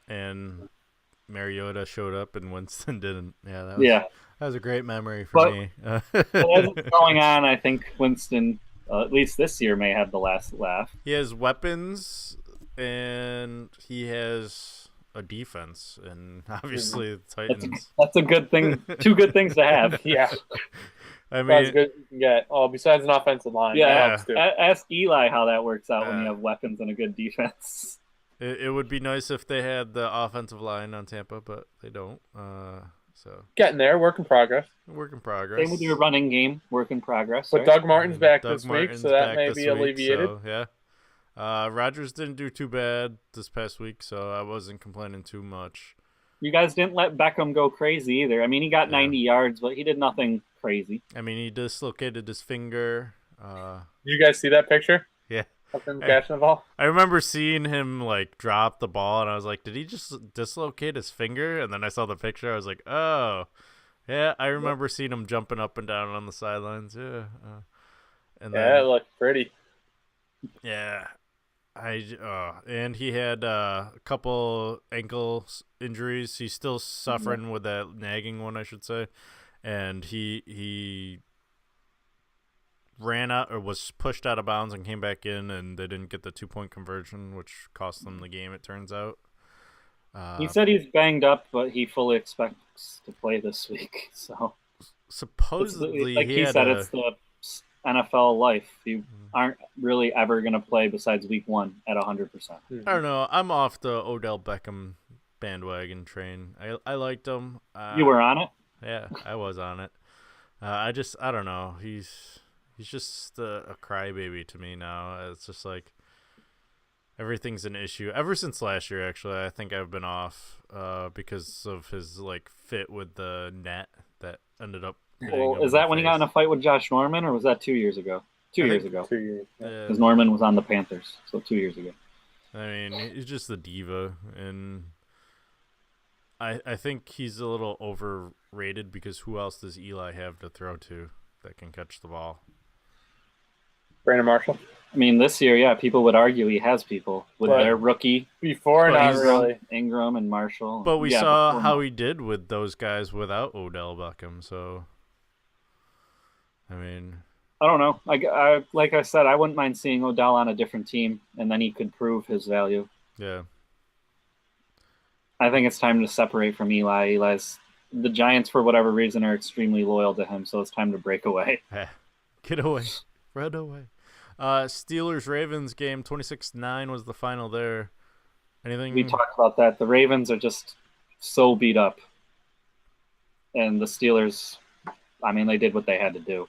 And Mariota showed up and Winston didn't. Yeah, that was a great memory for me. But as it's going on, I think Winston, at least this year, may have the last laugh. He has weapons, and he has a defense, and obviously the Titans. That's a good thing. 2 good things to have. Yeah. I About as mean, good as you can get. Oh, besides an offensive line. Yeah. That helps too. Ask Eli how that works out when you Uh, have weapons and a good defense. it would be nice if they had the offensive line on Tampa, but they don't. So Getting there, work in progress. work in progress. Same with your running game, work in progress. But Right? Doug Martin's back Doug this week, Martin's so that back may this be week, alleviated. so, yeah. Rodgers didn't do too bad this past week, so I wasn't complaining too much. You guys didn't let Beckham go crazy either. I mean, he got 90 yards, but he did nothing crazy. I mean, he dislocated his finger. Did you guys see that picture Yeah. of him catching the ball? I remember seeing him like drop the ball, and I was like, "Did he just dislocate his finger?" And then I saw the picture. I was like, "Oh, yeah." I remember seeing him jumping up and down on the sidelines. Yeah, and Yeah, it looked pretty. yeah, and he had a couple ankle injuries. He's still suffering with that nagging one, I should say, and he ran out or was pushed out of bounds and came back in, and they didn't get the 2-point conversion, which cost them the game, it turns out. He said he's banged up, but he fully expects to play this week. So supposedly, like he said, it's the NFL life. You aren't really ever going to play besides week 1 at 100%. I don't know. I'm off the Odell Beckham bandwagon train. I liked him. You were on it? Yeah, I was on it. I don't know. He's just a crybaby to me now. It's just like everything's an issue. Ever since last year, actually, I think I've been off because of his like fit with the net that ended up. Well, is that when he got in a fight with Josh Norman, or was that 2 years ago? 2 years ago. 2 years. Because Norman was on the Panthers, so 2 years ago. I mean, he's just a diva, and I think he's a little overrated because who else does Eli have to throw to that can catch the ball? Brandon Marshall. I mean, this year, yeah, people would argue he has people with But their rookie before, not really. Ingram and Marshall. But we Yeah, saw before how he did with those guys without Odell Beckham, so I mean, I don't know. I like I said, I wouldn't mind seeing Odell on a different team, and then he could prove his value. yeah. I think it's time to separate from Eli. The Giants, for whatever reason, are extremely loyal to him, so it's time to break away. Get away. Run away. Steelers-Ravens game, 26-9 was the final there. Anything? We talked about that. The Ravens are just so beat up. And the Steelers, I mean, they did what they had to do.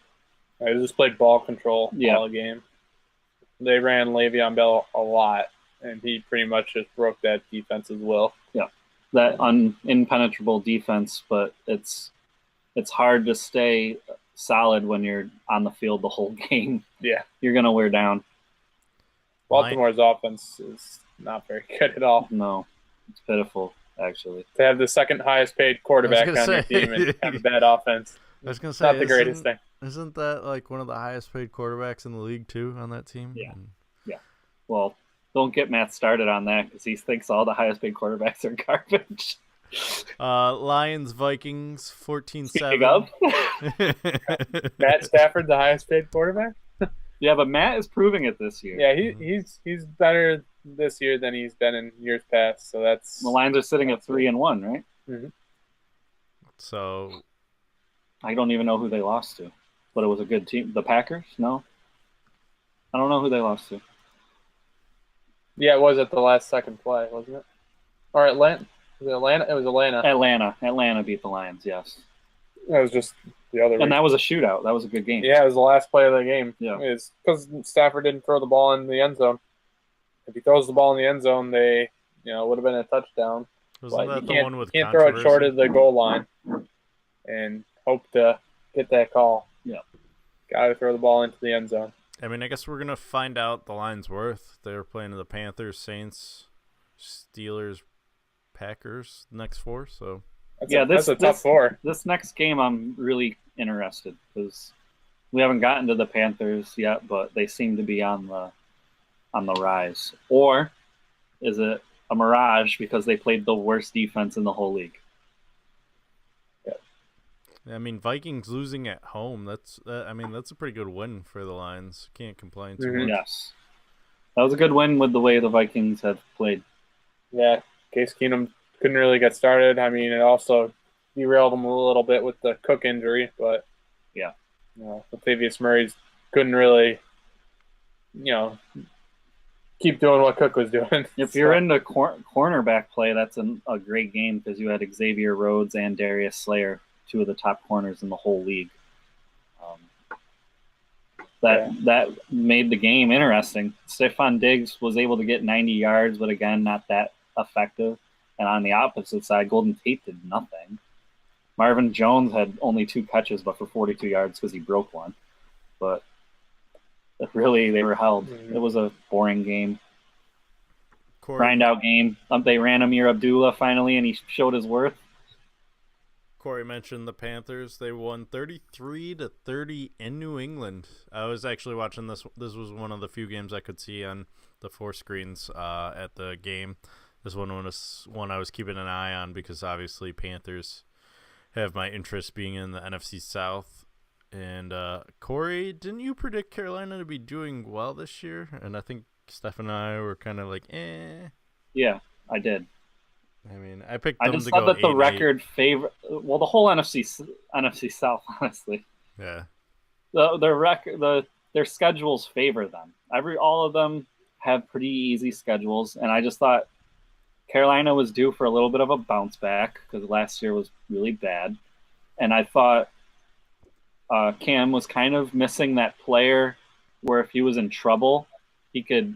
They just played ball control all game. They ran Le'Veon Bell a lot, and he pretty much just broke that defense's will. Yeah, that impenetrable defense, but it's hard to stay solid when you're on the field the whole game. Yeah. You're going to wear down. Baltimore's offense is not very good at all. No, it's pitiful, actually. To have the second highest paid quarterback on your team and have a bad offense. I was going to say, not the greatest thing. Isn't that like one of the highest paid quarterbacks in the league, too, on that team? Yeah. Yeah. Well, don't get Matt started on that because he thinks all the highest paid quarterbacks are garbage. Lions, Vikings, 14-7. Matt Stafford, the highest paid quarterback? Yeah, but Matt is proving it this year. Yeah, he's better this year than he's been in years past. So that's the Lions are sitting at 3-1, right? Mm-hmm. So I don't even know who they lost to, but it was a good team. The Packers? No, I don't know who they lost to. Yeah, it was at the last second play, wasn't it? Or Atlanta? Was it Atlanta? It was Atlanta. Atlanta beat the Lions. Yes. That was just the other. And that was a shootout. That was a good game. Yeah, it was the last play of the game. Yeah. It's because Stafford didn't throw the ball in the end zone. If he throws the ball in the end zone, they, would have been a touchdown. Wasn't that the one with can't throw it short of the goal line and hope to get that call. Yeah. Got to throw the ball into the end zone. I mean, I guess we're going to find out the line's worth. They were playing the Panthers, Saints, Steelers, Packers next 4, so that's a tough 4. This next game I'm really interested because we haven't gotten to the Panthers yet, but they seem to be on the rise. Or is it a mirage because they played the worst defense in the whole league? I mean, Vikings losing at home, that's a pretty good win for the Lions. Can't complain too much. Yes. That was a good win with the way the Vikings have played. Yeah, Case Keenum couldn't really get started. I mean, it also derailed him a little bit with the Cook injury, but yeah. Latavius Murray couldn't really, keep doing what Cook was doing. If you're into cornerback play, that's a great game because you had Xavier Rhodes and Darius Slayer, two of the top corners in the whole league. That made the game interesting. Steffan Diggs was able to get 90 yards, but again, not that effective. And on the opposite side, Golden Tate did nothing. Marvin Jones had only 2 catches, but for 42 yards because he broke one. But really, they were held. Mm-hmm. It was a boring game. Grind out game. They ran Amir Abdullah finally, and he showed his worth. Corey mentioned the Panthers. They won 33-30 in New England. I was actually watching this. This was one of the few games I could see on the 4 screens at the game. This one was one I was keeping an eye on because obviously Panthers have my interest being in the NFC South. And Corey, didn't you predict Carolina to be doing well this year? And I think Steph and I were kind of like, eh. Yeah, I did. I mean, I picked them to go 8-8. I just thought that the record favor. Well, the whole NFC South, honestly. Yeah. Their schedules favor them. All of them have pretty easy schedules, and I just thought Carolina was due for a little bit of a bounce back because last year was really bad, and I thought Cam was kind of missing that player where if he was in trouble, he could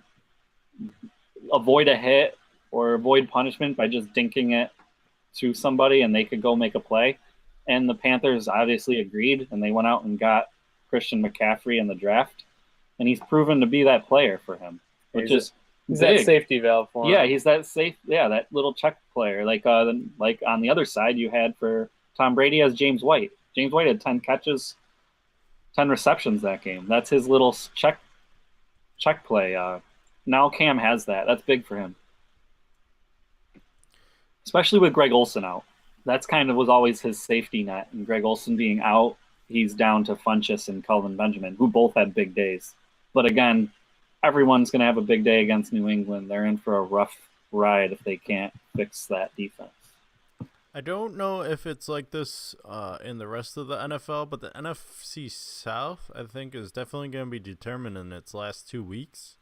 avoid a hit or avoid punishment by just dinking it to somebody and they could go make a play. And the Panthers obviously agreed, and they went out and got Christian McCaffrey in the draft. And he's proven to be that player for him, which is he's that safety valve for him. Yeah, he's that that little check player. Like on the other side, you had for Tom Brady as James White. James White had 10 catches, 10 receptions that game. That's his little check play. Now Cam has that. That's big for him. Especially with Greg Olsen out. That's kind of was always his safety net. And Greg Olsen being out, he's down to Funchess and Kelvin Benjamin, who both had big days. But again, everyone's going to have a big day against New England. They're in for a rough ride if they can't fix that defense. I don't know if it's like this in the rest of the NFL, but the NFC South, I think, is definitely going to be determined in its last 2 weeks.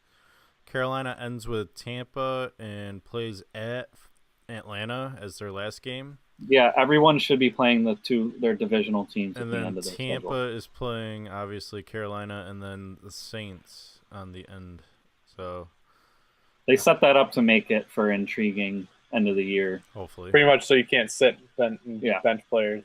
Carolina ends with Tampa and plays at Atlanta as their last game. Yeah, everyone should be playing their divisional teams and at the end of the Tampa schedule. is playing, obviously, Carolina and then the Saints on the end. So they set that up to make it for intriguing end of the year. Hopefully. Pretty much so you can't sit bench players.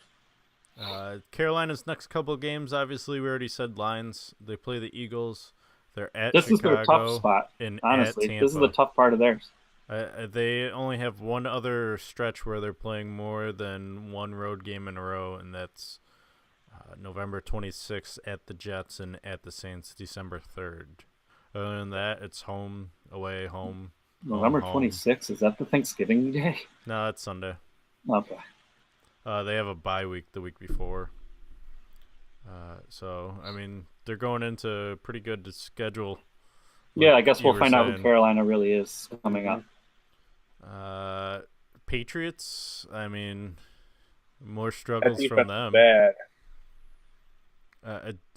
Carolina's next couple of games, obviously, we already said lines. They play the Eagles. They're at This Chicago. Is their tough spot, honestly. This is the tough part of theirs. They only have one other stretch where they're playing more than one road game in a row, and that's November 26th at the Jets and at the Saints December 3rd. Other than that, it's home, away, home. November 26th, is that the Thanksgiving Day? No, it's Sunday. Okay. They have a bye week the week before. So, I mean, they're going into a pretty good schedule. Yeah, I guess we'll find out who Carolina really is coming up. Patriots, I mean, more struggles from them. Bad.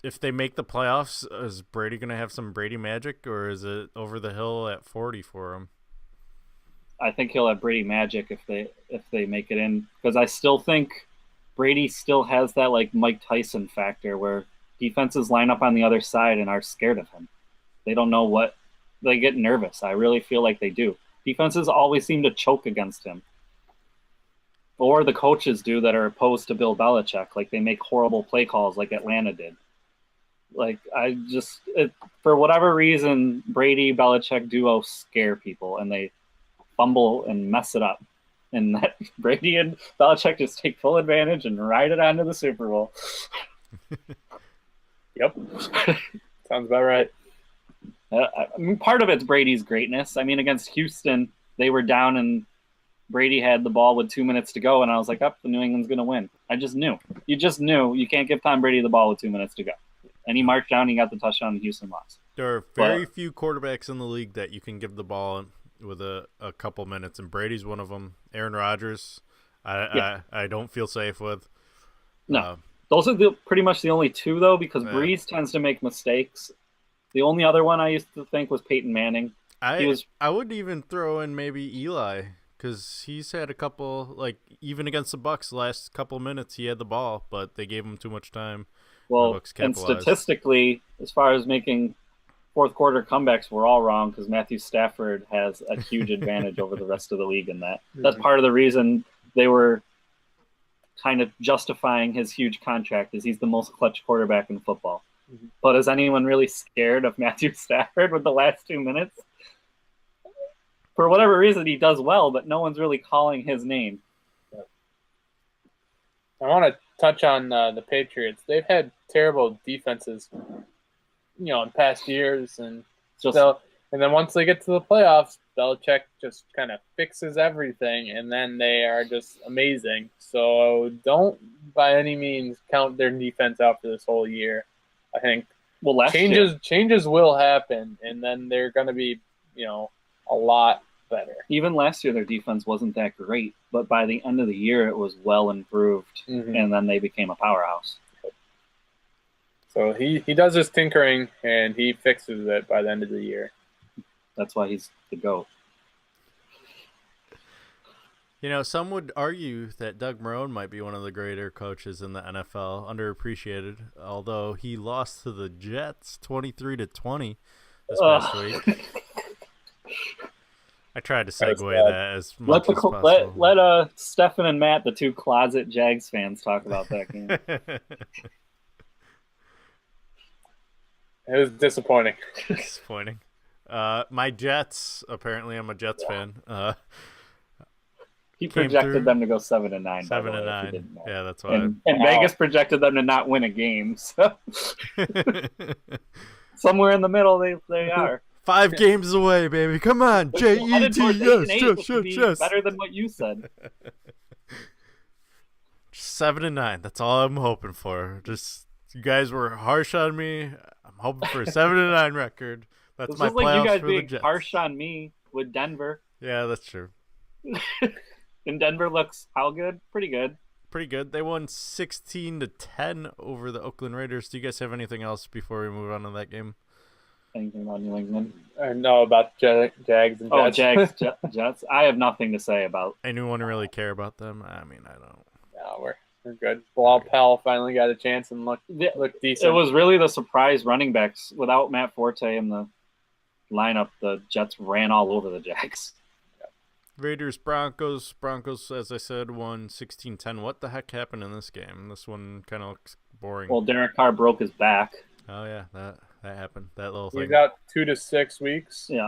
If they make the playoffs, is Brady going to have some Brady magic, or is it over the hill at 40 for him? I think he'll have Brady magic if they make it in, because I still think Brady still has that like Mike Tyson factor where defenses line up on the other side and are scared of him. They don't know what – they get nervous. I really feel like they do. Defenses always seem to choke against him. Or the coaches do that are opposed to Bill Belichick. Like, they make horrible play calls like Atlanta did. Like, for whatever reason, Brady-Belichick duo scare people, and they fumble and mess it up. And that Brady and Belichick just take full advantage and ride it on to the Super Bowl. Yep. Sounds about right. I mean, part of it's Brady's greatness. I mean, against Houston, they were down and Brady had the ball with 2 minutes to go, and I was like, the New England's going to win. I just knew. You just knew you can't give Tom Brady the ball with 2 minutes to go. And he marched down, he got the touchdown, and Houston lost. There are very few quarterbacks in the league that you can give the ball with a couple minutes, and Brady's one of them. Aaron Rodgers, I don't feel safe with. No. Those are pretty much the only two, though, because Breeze tends to make mistakes. The only other one I used to think was Peyton Manning. I would even throw in maybe Eli, because he's had a couple, like, even against the Bucs, the last couple minutes he had the ball, but they gave him too much time. Well, and statistically, as far as making fourth quarter comebacks, we're all wrong, because Matthew Stafford has a huge advantage over the rest of the league in that. That's part of the reason they were kind of justifying his huge contract, is he's the most clutch quarterback in football. But is anyone really scared of Matthew Stafford with the last 2 minutes? For whatever reason, he does well, but no one's really calling his name. I want to touch on the Patriots. They've had terrible defenses, in past years, and then once they get to the playoffs, Belichick just kind of fixes everything, and then they are just amazing. So don't by any means count their defense out for this whole year. I think changes will happen, and then they're going to be, a lot better. Even last year, their defense wasn't that great, but by the end of the year, it was well improved, and then they became a powerhouse. So he does his tinkering, and he fixes it by the end of the year. That's why he's the GOAT. Some would argue that Doug Marrone might be one of the greater coaches in the NFL, underappreciated, although he lost to the Jets 23-20 this past week. I tried to segue that as much as possible. Let Steffan and Matt, the two closet Jags fans, talk about that game. It was disappointing. My Jets, apparently I'm a Jets fan. He projected them to go 7-9. 7-9. Yeah, that's why. And Vegas projected them to not win a game. So somewhere in the middle, they are. 5 games away, baby. Come on, JET. Yes. Better than what you said. 7-9. That's all I'm hoping for. Just you guys were harsh on me. I'm hoping for a 7-9 record. That's my playoffs like you guys for the being Jets. Harsh on me with Denver. Yeah, that's true. And Denver looks how good? Pretty good. Pretty good. They won 16-10 over the Oakland Raiders. Do you guys have anything else before we move on to that game? Anything about New England? I know about Jags and Jets. Oh, Jags, Jets. I have nothing to say about. Anyone really care about them? I mean, I don't. No, we're good. Bilal Powell finally got a chance and looked decent. It was really the surprise running backs. Without Matt Forte in the lineup, the Jets ran all over the Jags. Raiders, Broncos. Broncos, as I said, won 16-10. What the heck happened in this game? This one kind of looks boring. Well, Derek Carr broke his back. Oh, yeah, that happened. That little thing. He's out 2 to 6 weeks. Yeah.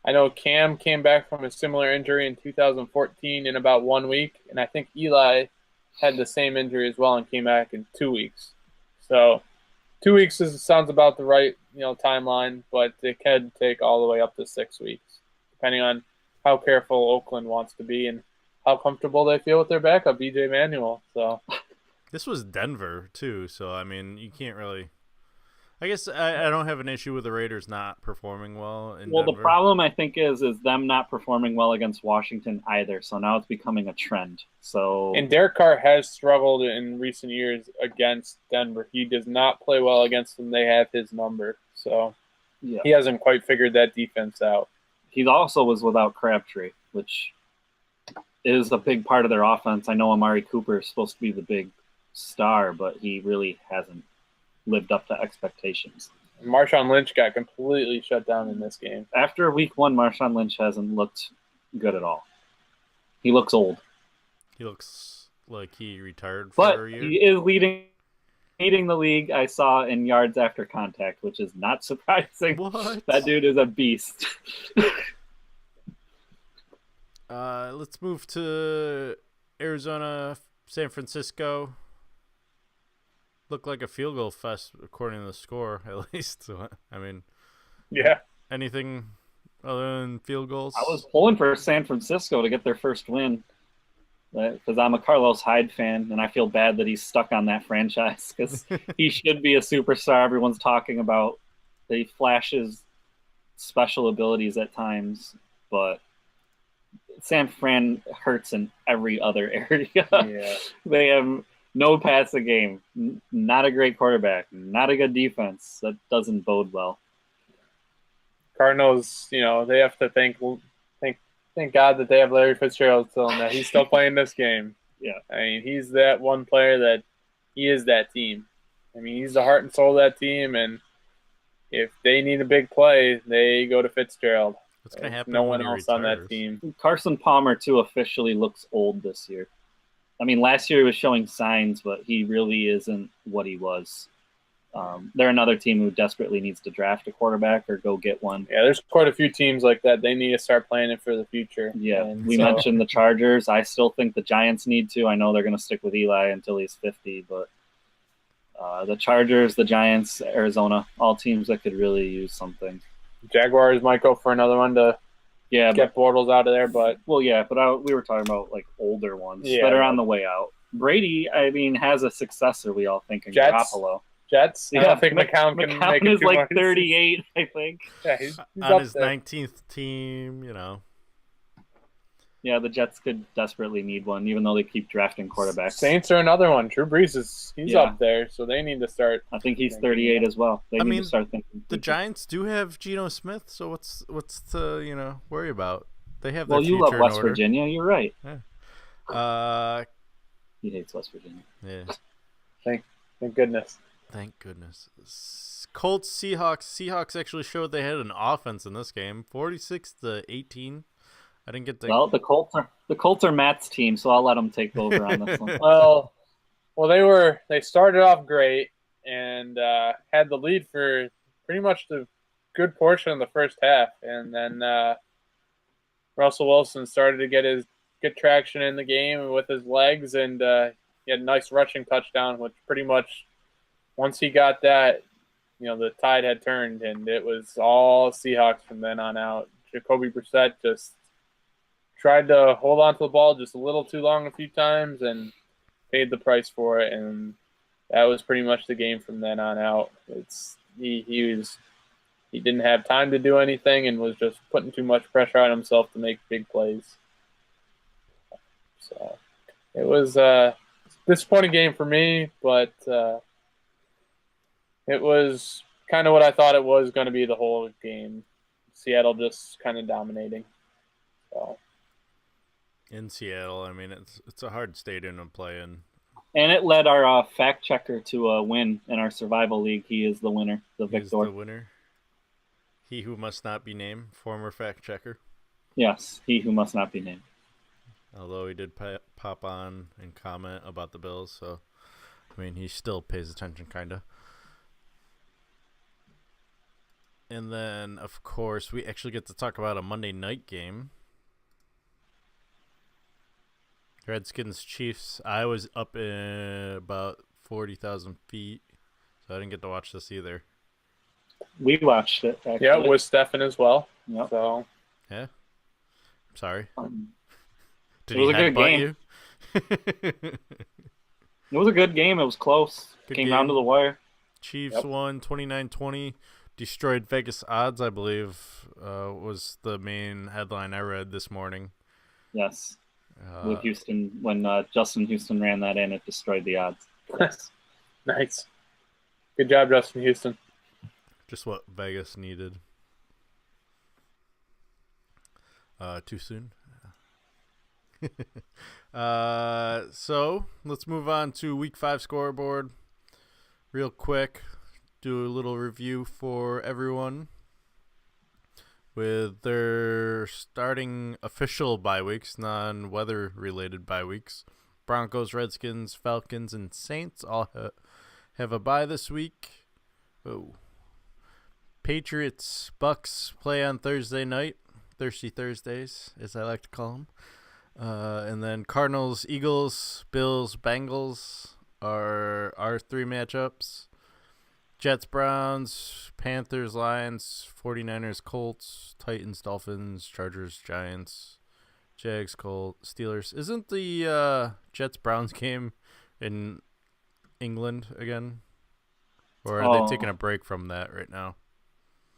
I know Cam came back from a similar injury in 2014 in about 1 week, and I think Eli had the same injury as well and came back in 2 weeks. So 2 weeks sounds about the right timeline, but it can take all the way up to 6 weeks, depending on how careful Oakland wants to be and how comfortable they feel with their backup, BJ Manuel. So this was Denver too, so I mean you can't really. I guess I don't have an issue with the Raiders not performing well in Denver. The problem I think is them not performing well against Washington either. So now it's becoming a trend. And Derek Carr has struggled in recent years against Denver. He does not play well against them. They have his number, so he hasn't quite figured that defense out. He also was without Crabtree, which is a big part of their offense. I know Amari Cooper is supposed to be the big star, but he really hasn't lived up to expectations. Marshawn Lynch got completely shut down in this game. After week 1, Marshawn Lynch hasn't looked good at all. He looks old. He looks like he retired for a year. But he is leading the league, I saw, in yards after contact, which is not surprising. What? That dude is a beast. Let's move to Arizona, San Francisco. Looked like a field goal fest, according to the score, at least. So, I mean, yeah. Anything other than field goals? I was pulling for San Francisco to get their first win because I'm a Carlos Hyde fan, and I feel bad that he's stuck on that franchise because he should be a superstar. Everyone's talking about that he flashes special abilities at times, but San Fran hurts in every other area. Yeah. No passing game. Not a great quarterback. Not a good defense. That doesn't bode well. Cardinals, they have to thank God that they have Larry Fitzgerald still and that he's still playing this game. Yeah. I mean, he's that one player that he is that team. I mean, he's the heart and soul of that team, and if they need a big play, they go to Fitzgerald. What's going to happen? No one when he else on that retires? team. Carson Palmer, too, officially looks old this year. I mean, last year he was showing signs, but he really isn't what he was. They're another team who desperately needs to draft a quarterback or go get one. Yeah, there's quite a few teams like that. They need to start planning for the future. Yeah, and we mentioned the Chargers. I still think the Giants need to. I know they're going to stick with Eli until he's 50, but the Chargers, the Giants, Arizona, all teams that could really use something. Jaguars might go for another one to get Bortles out of there, but we were talking about like older ones that are on the way out. Brady, I mean, has a successor. We all think in Garoppolo. Jets. I don't think McCown can make it is too like much. 38, I think. Yeah, he's on up his there. 19th team, Yeah, the Jets could desperately need one, even though they keep drafting quarterbacks. Saints are another one. Drew Brees he's up there, so they need to start. I think he's 38 as well. They need to start thinking. The Giants do have Geno Smith, so what's to worry about? They have their you future love West in order. Virginia. You're right. Yeah. He hates West Virginia. Yeah. Thank goodness. Thank goodness. Colts, Seahawks. Seahawks actually showed they had an offense in this game, 46-18. I didn't get the. Well, the Colts are Matt's team, so I'll let them take over on this one. Well, they started off great and had the lead for pretty much the good portion of the first half, and then Russell Wilson started to get traction in the game with his legs, and he had a nice rushing touchdown, which pretty much once he got that, the tide had turned, and it was all Seahawks from then on out. Jacoby Brissett just tried to hold on to the ball just a little too long a few times and paid the price for it, and that was pretty much the game from then on out. He didn't have time to do anything and was just putting too much pressure on himself to make big plays. So it was a disappointing game for me, but it was kind of what I thought it was going to be the whole game. Seattle just kind of dominating. So. In Seattle, I mean, it's a hard stadium to play in. And it led our fact checker to a win in our survival league. He is the winner, the victor. He's the winner. He who must not be named, former fact checker. Yes, he who must not be named. Although he did pop on and comment about the Bills, so I mean, he still pays attention, kinda. And then, of course, we actually get to talk about a Monday night game. Redskins Chiefs. I was up in about 40,000 feet, so I didn't get to watch this either. We watched it, actually. Yeah, with Steffan as well. Yep. So Yeah. Sorry. Did it was he a good headbutt game. you? It was a good game. It was close. Good Came game. down to the wire. Chiefs won 29-20. Destroyed Vegas odds, I believe, was the main headline I read this morning. Yes. With Houston, when Justin Houston ran that in, it destroyed the odds. Yes. nice. Good job, Justin Houston. Just what Vegas needed. Too soon? So, let's move on to Week 5 scoreboard. Real quick, do a little review for everyone. With their starting official bye weeks, non-weather related bye weeks. Broncos, Redskins, Falcons, and Saints all have a bye this week. Oh. Patriots, Bucks play on Thursday night. Thirsty Thursdays, as I like to call them. And then Cardinals, Eagles, Bills, Bengals are our three matchups. Jets, Browns, Panthers, Lions, 49ers, Colts, Titans, Dolphins, Chargers, Giants, Jags, Colts, Steelers. Isn't the Jets-Browns game in England again? Or are they taking a break from that right now?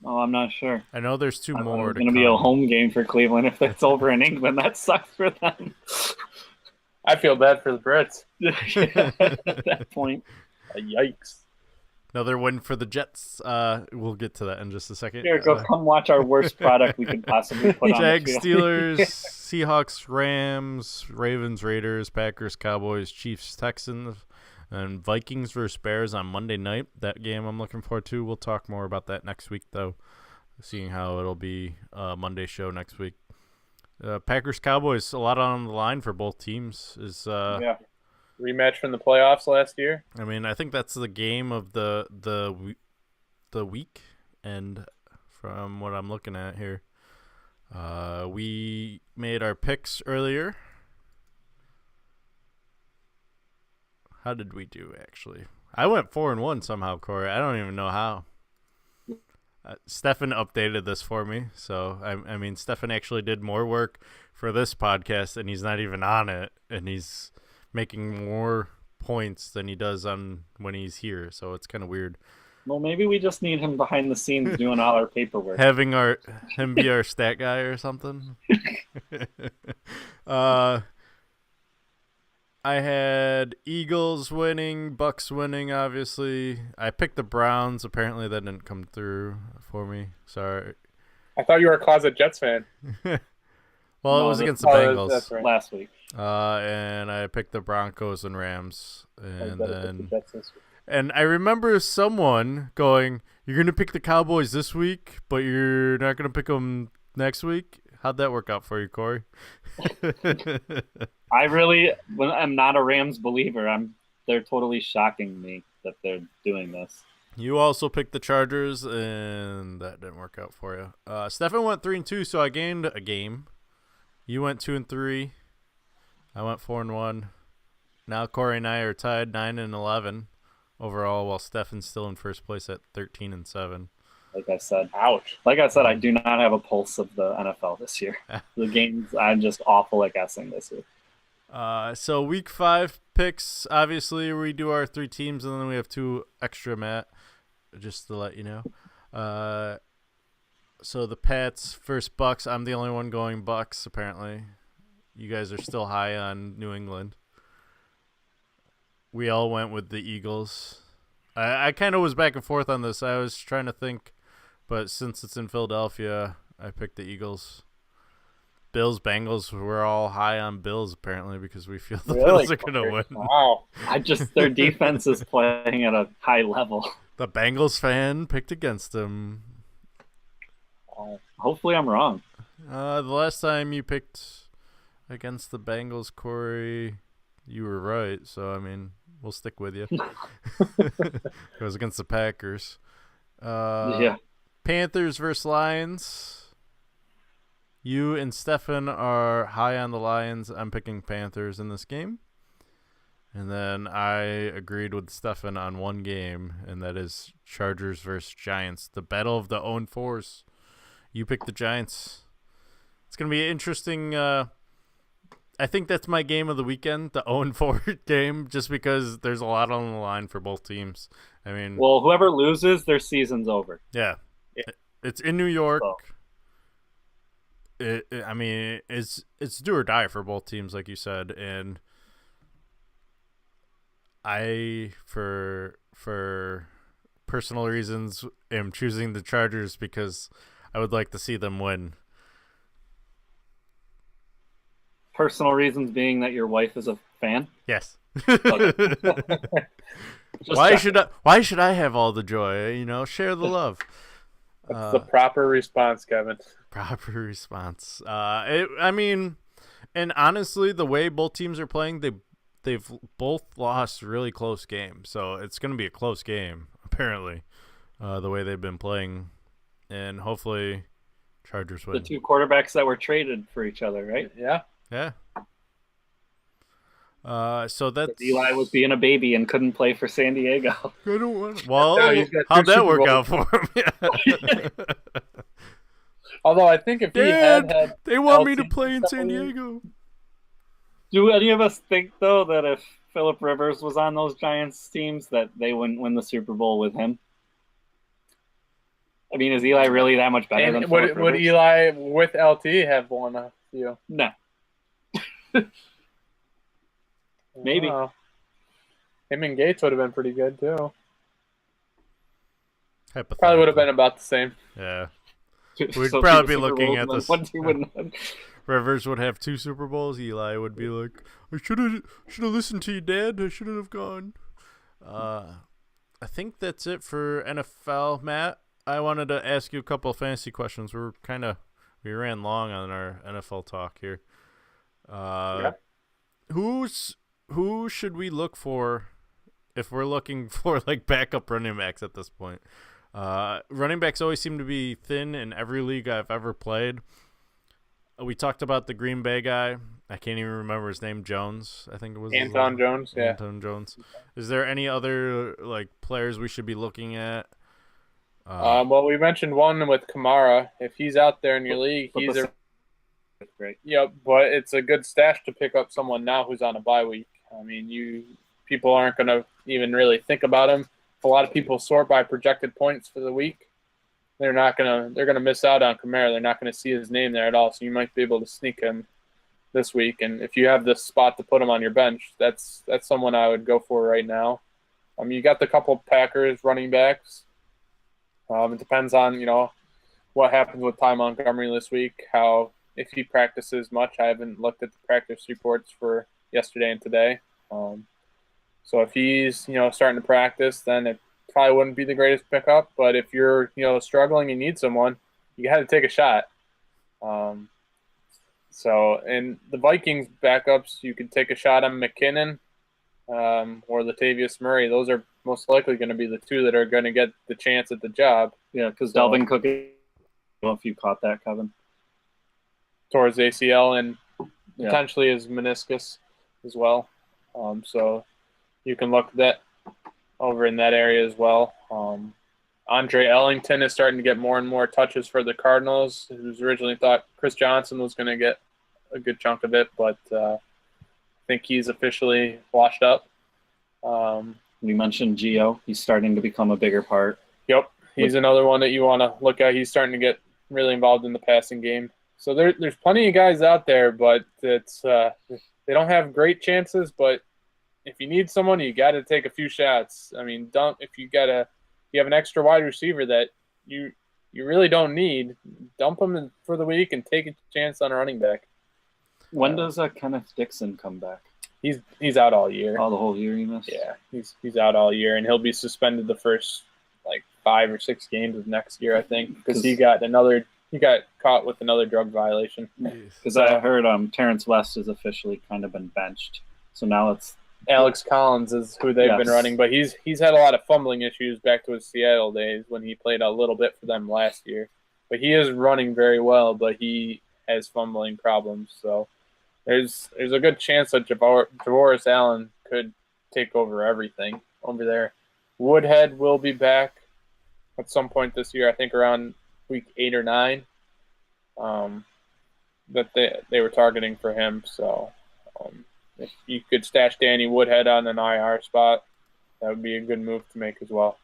Oh, I'm not sure. I know there's two more. It's going to be a home game for Cleveland if it's over in England. That sucks for them. I feel bad for the Brits. At that point. Yikes. Another win for the Jets. We'll get to that in just a second. Here, go come watch our worst product we could possibly put on the Jags, field. Steelers, Seahawks, Rams, Ravens, Raiders, Packers, Cowboys, Chiefs, Texans, and Vikings versus Bears on Monday night. That game I'm looking forward to. We'll talk more about that next week, though, seeing how it'll be a Monday show next week. Packers, Cowboys, a lot on the line for both teams. Yeah. Rematch from the playoffs last year. I mean, I think that's the game of the week, and from what I'm looking at here, we made our picks earlier. How did we do, actually? I went 4-1 somehow, Corey. I don't even know how. Steffan updated this for me, so I mean, Steffan actually did more work for this podcast, and he's not even on it, and he's making more points than he does on when he's here, so it's kind of weird. Well, maybe we just need him behind the scenes doing all our paperwork. Having him be our stat guy or something. I had Eagles winning, Bucks winning, obviously. I picked the Browns. Apparently that didn't come through for me. Sorry. I thought you were a closet Jets fan. Well, it was against the Bengals. That's right. Last week. And I picked the Broncos and Rams. And I remember someone going, "You're going to pick the Cowboys this week, but you're not going to pick them next week." How'd that work out for you, Corey? I'm not a Rams believer. They're totally shocking me that they're doing this. You also picked the Chargers, and that didn't work out for you. Steffan went 3-2, so I gained a game. You went 2-3. I went 4-1. Now Corey and I are tied 9-11 overall, while Steffan's still in first place at 13-7. Like I said, ouch. Like I said, I do not have a pulse of the NFL this year. The games, I'm just awful at guessing this year. So week 5 picks, obviously we do our 3 teams, and then we have 2 extra, Matt, just to let you know. So the Pats versus Bucks. I'm the only one going Bucks, apparently. You guys are still high on New England. We all went with the Eagles. I kind of was back and forth on this. I was trying to think, but since it's in Philadelphia, I picked the Eagles. Bills, Bengals, we're all high on Bills, apparently, because we feel the Bills are going to win. Wow. Their defense is playing at a high level. The Bengals fan picked against them. Hopefully I'm wrong. The last time you picked against the Bengals, Corey, you were right. So, I mean, we'll stick with you. It was against the Packers. Yeah. Panthers versus Lions. You and Steffan are high on the Lions. I'm picking Panthers in this game. And then I agreed with Steffan on one game, and that is Chargers versus Giants. The battle of the own fours. You picked the Giants. It's going to be interesting. I think that's my game of the weekend, the 0-4 game, just because there's a lot on the line for both teams. I mean, well, whoever loses, their season's over. Yeah. It's in New York. So. I mean, it's do or die for both teams, like you said, and I, for personal reasons, am choosing the Chargers because I would like to see them win. Personal reasons being that your wife is a fan? Yes. Why should I have all the joy? Share the love. That's the proper response, Kevin. Proper response. I mean, and honestly, the way both teams are playing, they've both lost really close games, so it's going to be a close game. Apparently, the way they've been playing, and hopefully, Chargers win. The 2 quarterbacks that were traded for each other, right? Yeah. Yeah. So that's Eli was being a baby and couldn't play for San Diego. Well, how'd that work out for him? Yeah. Although I think if he had they want me to play in San Diego. Do any of us think, though, that if Phillip Rivers was on those Giants teams, that they wouldn't win the Super Bowl with him? I mean, is Eli really that much better than Phillip Rivers? Would Eli with LT have won a few? No. Maybe. Him and Gates would have been pretty good too. Probably would have been about the same. Yeah. We'd probably be looking at this. Rivers would have 2 Super Bowls. Eli would be like, I should have listened to you, Dad. I shouldn't have gone. I think that's it for NFL. Matt, I wanted to ask you a couple of fantasy questions. We ran long on our NFL talk here. Yeah. Who should we look for if we're looking for like backup running backs at this point? Running backs always seem to be thin in every league I've ever played. We talked about the Green Bay guy. I can't even remember his name. Jones, I think it was. Anton Jones, yeah. Anton Jones. Is there any other like players we should be looking at? Well, we mentioned one with Kamara. If he's out there in your league, he's great. Yeah, but it's a good stash to pick up someone now who's on a bye week. I mean, people aren't going to even really think about him. If a lot of people sort by projected points for the week, they're going to miss out on Kamara. They're not going to see his name there at all. So you might be able to sneak him this week. And if you have this spot to put him on your bench, that's someone I would go for right now. You got the couple Packers running backs. It depends on, what happens with Ty Montgomery this week, if he practices much. I haven't looked at the practice reports for yesterday and today. So if he's, starting to practice, then it probably wouldn't be the greatest pickup. But if you're, struggling and need someone, you got to take a shot. So in the Vikings backups, you could take a shot on McKinnon or Latavius Murray. Those are most likely going to be the 2 that are going to get the chance at the job. Yeah, because Dalvin Cook, I don't know if you caught that, Kevin. Towards ACL and potentially his meniscus as well. So you can look that over in that area as well. Andre Ellington is starting to get more and more touches for the Cardinals. It was originally thought Chris Johnson was going to get a good chunk of it, but I think he's officially washed up. We mentioned Gio. He's starting to become a bigger part. Yep. He's another one that you want to look at. He's starting to get really involved in the passing game. So there's plenty of guys out there, but it's they don't have great chances. But if you need someone, you got to take a few shots. I mean, if you have an extra wide receiver that you really don't need, dump him for the week and take a chance on a running back. When does Kenneth Dixon come back? He's out all year. Oh, the whole year you missed? Yeah, he's out all year, and he'll be suspended the first 5 or 6 games of next year, I think, because he got caught with another drug violation. Because I heard Terrence West has officially kind of been benched, so now it's Alex Collins is who they've been running, but he's had a lot of fumbling issues back to his Seattle days when he played a little bit for them last year. But he is running very well, but he has fumbling problems, so there's a good chance that Javoris Allen could take over everything over there. Woodhead will be back at some point this year, I think around week 8 or 9, that they were targeting for him. So if you could stash Danny Woodhead on an IR spot, that would be a good move to make as well.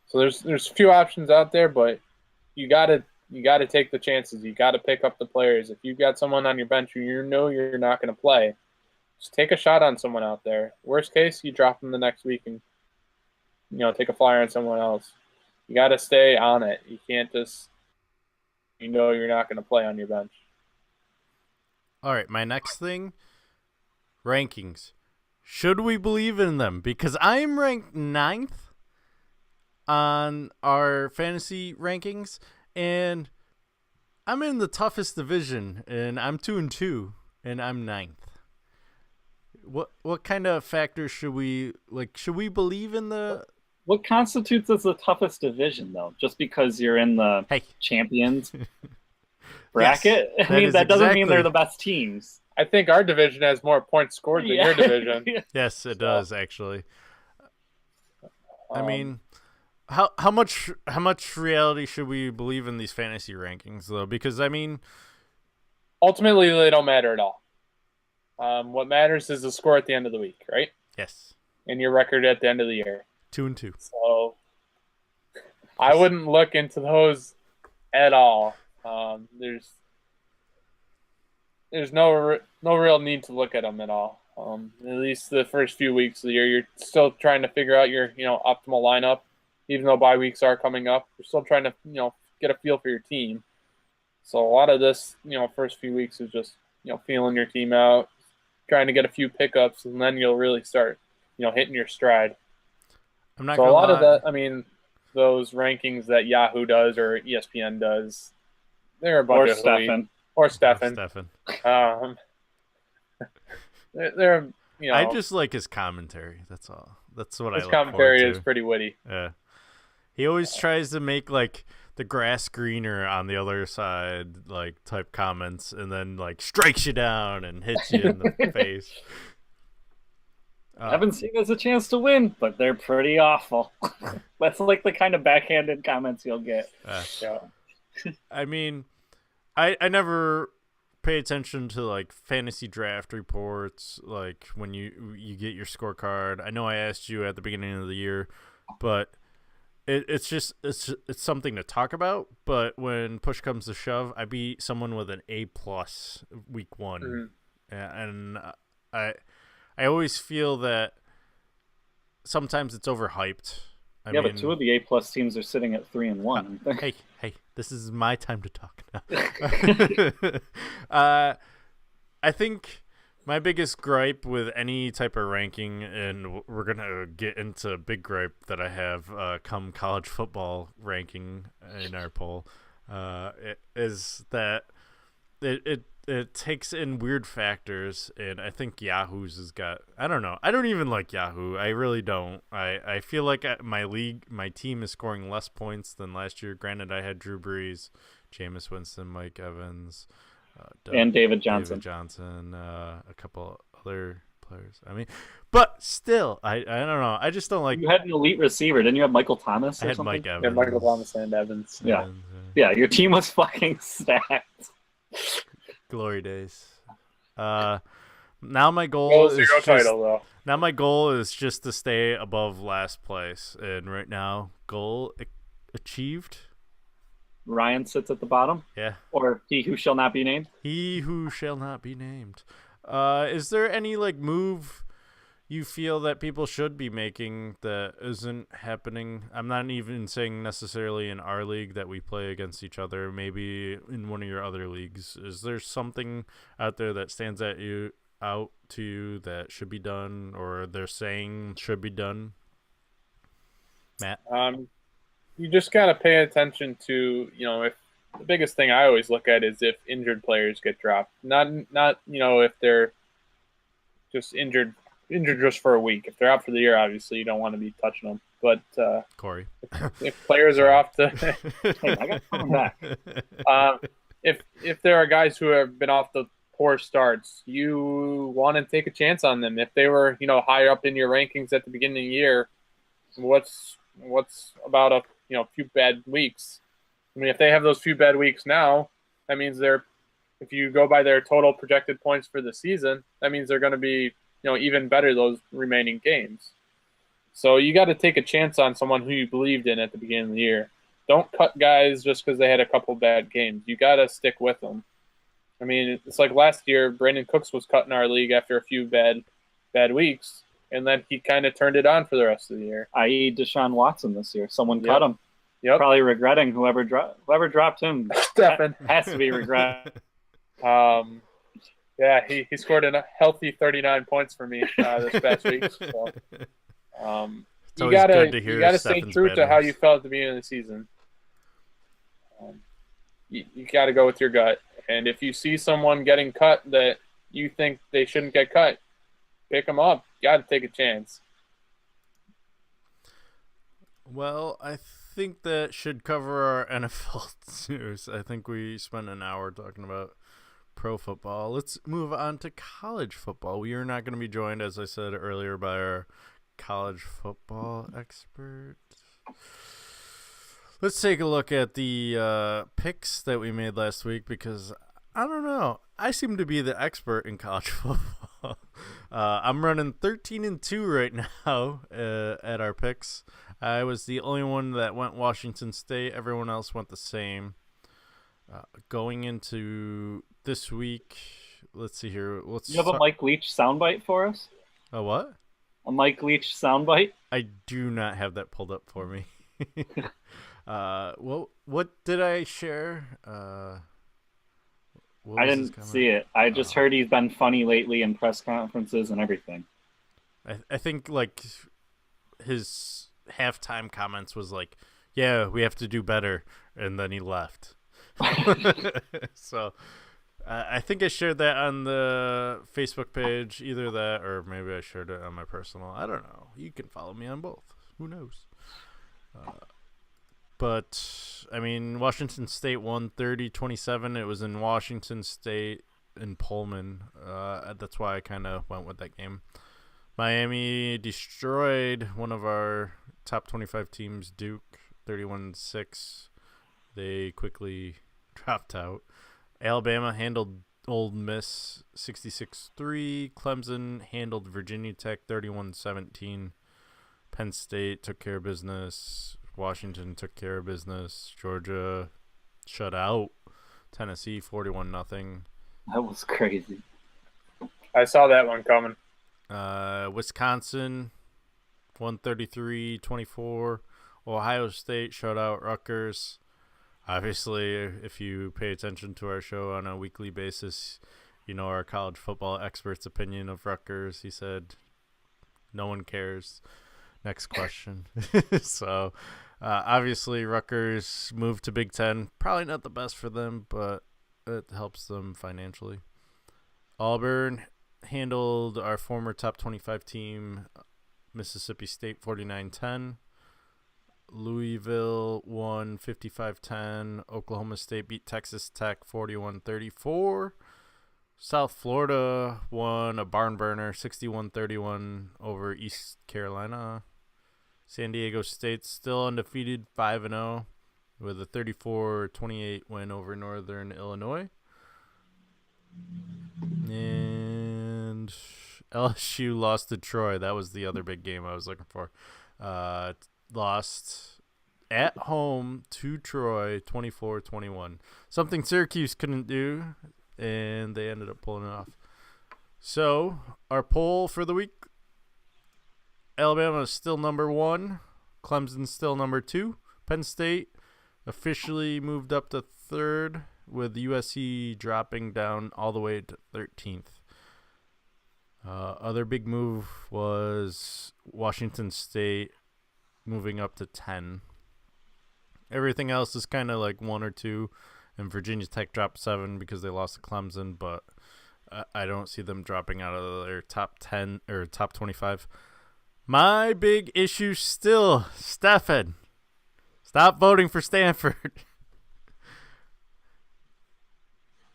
So there's a few options out there, but you gotta take the chances. You gotta pick up the players. If you've got someone on your bench who you know you're not going to play, just take a shot on someone out there. Worst case, you drop them the next week and take a flyer on someone else. You got to stay on it. You can't just you're not going to play on your bench. All right, my next thing, rankings. Should we believe in them? Because I am ranked 9th on our fantasy rankings, and I'm in the toughest division, and I'm 2-2, and I'm 9th. What kind of factors should we believe in the? What constitutes as the toughest division, though? Just because you're in the champions bracket? Yes, I mean, that doesn't mean they're the best teams. I think our division has more points scored than your division. Yes, it does, actually. I mean, how much reality should we believe in these fantasy rankings, though? Because, I mean, ultimately, they don't matter at all. What matters is the score at the end of the week, right? Yes. And your record at the end of the year. 2-2. So I wouldn't look into those at all. There's no real need to look at them at all. At least the first few weeks of the year, you're still trying to figure out your optimal lineup. Even though bye weeks are coming up, you're still trying to get a feel for your team. So a lot of this first few weeks is just feeling your team out, trying to get a few pickups, and then you'll really start hitting your stride. I'm not so a gonna lot lie. of that, I mean, those rankings that Yahoo does or ESPN does, they're a bunch of Steffan. Or Steffan. They're I just like his commentary. That's all. That's what I his look commentary forward to. is pretty witty. Yeah. He always tries to make like the grass greener on the other side, like type comments, and then like strikes you down and hits you in the face. Haven't seen as a chance to win, but they're pretty awful. That's like the kind of backhanded comments you'll get. I mean, I never pay attention to like fantasy draft reports, like when you get your scorecard. I know I asked you at the beginning of the year, but it's something to talk about. But when push comes to shove, I beat someone with an A+ week 1, and I always feel that sometimes it's overhyped. I mean, but 2 of the A+ teams are sitting at 3-1. Hey, this is my time to talk now. I think my biggest gripe with any type of ranking, and we're going to get into a big gripe that I have come college football ranking in our poll, is that it takes in weird factors, and I think Yahoo's has got, I don't know. I don't even like Yahoo. I really don't. I feel like my team is scoring less points than last year. Granted, I had Drew Brees, Jameis Winston, Mike Evans, and David Johnson. A couple other players. I mean, but still, I don't know. I just don't like. You had an elite receiver. Didn't you have Michael Thomas or I had something? Mike Evans. Yeah, Michael Thomas and Evans. Yeah. Yeah, your team was fucking stacked. Glory days. Now my goal Goal is zero just, title though. Now my goal is just to stay above last place, and right now goal achieved. Ryan sits at the bottom. Yeah. Or he who shall not be named. He who shall not be named. Is there any like move you feel that people should be making that isn't happening? I'm not even saying necessarily in our league that we play against each other. Maybe in one of your other leagues. Is there something out there that stands out to you that should be done, or they're saying should be done? Matt? You just gotta pay attention to if the biggest thing I always look at is if injured players get dropped. Not if they're just injured just for a week. If they're out for the year, obviously you don't want to be touching them. But Corey, if players are off to, hey, I got coming back. If there are guys who have been off the poor starts, you want to take a chance on them. If they were higher up in your rankings at the beginning of the year, what's about a few bad weeks? I mean, if they have those few bad weeks now, that means if you go by their total projected points for the season, that means they're going to be even better those remaining games. So you got to take a chance on someone who you believed in at the beginning of the year. Don't cut guys just because they had a couple bad games. You got to stick with them. I mean, it's like last year, Brandon Cooks was cut in our league after a few bad weeks, and then he kind of turned it on for the rest of the year. I.e. Deshaun Watson this year. Someone cut him. Yep. Probably regretting whoever dropped him. Steffan has to be regret. Yeah, he scored a healthy 39 points for me this past week. So, you gotta stay true to how you felt at the beginning of the season. You got to go with your gut, and if you see someone getting cut that you think they shouldn't get cut, pick them up. You got to take a chance. Well, I think that should cover our NFL news. I think we spent an hour talking about pro football. Let's move on to college football. We are not going to be joined, as I said earlier, by our college football expert. Let's take a look at the picks that we made last week, because I don't know. I seem to be the expert in college football. I'm running 13-2 right now at our picks. I was the only one that went Washington State. Everyone else went the same. Going into this week, let's see here. You have a Mike Leach soundbite for us? A what? A Mike Leach soundbite? I do not have that pulled up for me. Well, what did I share? I didn't see it. I just heard he's been funny lately in press conferences and everything. I think like his halftime comments was like, "Yeah, we have to do better," and then he left. So I think I shared that on the Facebook page, either that or maybe I shared it on my personal. I don't know. You can follow me on both. Who knows? But I mean, Washington State won 30-27. It was in Washington State in Pullman. That's why I kind of went with that game. Miami destroyed one of our top 25 teams, Duke, 31-6. They quickly dropped out. Alabama handled Ole Miss 66-3. Clemson handled Virginia Tech 31-17. Penn State took care of business. Washington took care of business. Georgia shut out Tennessee 41-0. That was crazy. I saw that one coming. Wisconsin 133-24. Ohio State shut out Rutgers. Obviously, if you pay attention to our show on a weekly basis, you know our college football expert's opinion of Rutgers. He said, no one cares. Next question. So, obviously, Rutgers moved to Big Ten. Probably not the best for them, but it helps them financially. Auburn handled our former top 25 team, Mississippi State, 49-10. Louisville won 55-10. Oklahoma State beat Texas Tech 41-34. South Florida won a barn burner 61-31 over East Carolina. San Diego State still undefeated 5-0 with a 34-28 win over Northern Illinois. And LSU lost to Troy. That was the other big game I was looking for. Lost at home to Troy 24-21. Something Syracuse couldn't do, and they ended up pulling it off. So, our poll for the week, Alabama is still number 1. Clemson's still number 2. Penn State officially moved up to 3rd, with USC dropping down all the way to 13th. Other big move was Washington State moving up to 10. Everything else is kind of like 1 or 2, and Virginia Tech dropped 7 because they lost to Clemson, but I don't see them dropping out of their top 10 or top 25. My big issue still, Steffan. Stop voting for Stanford.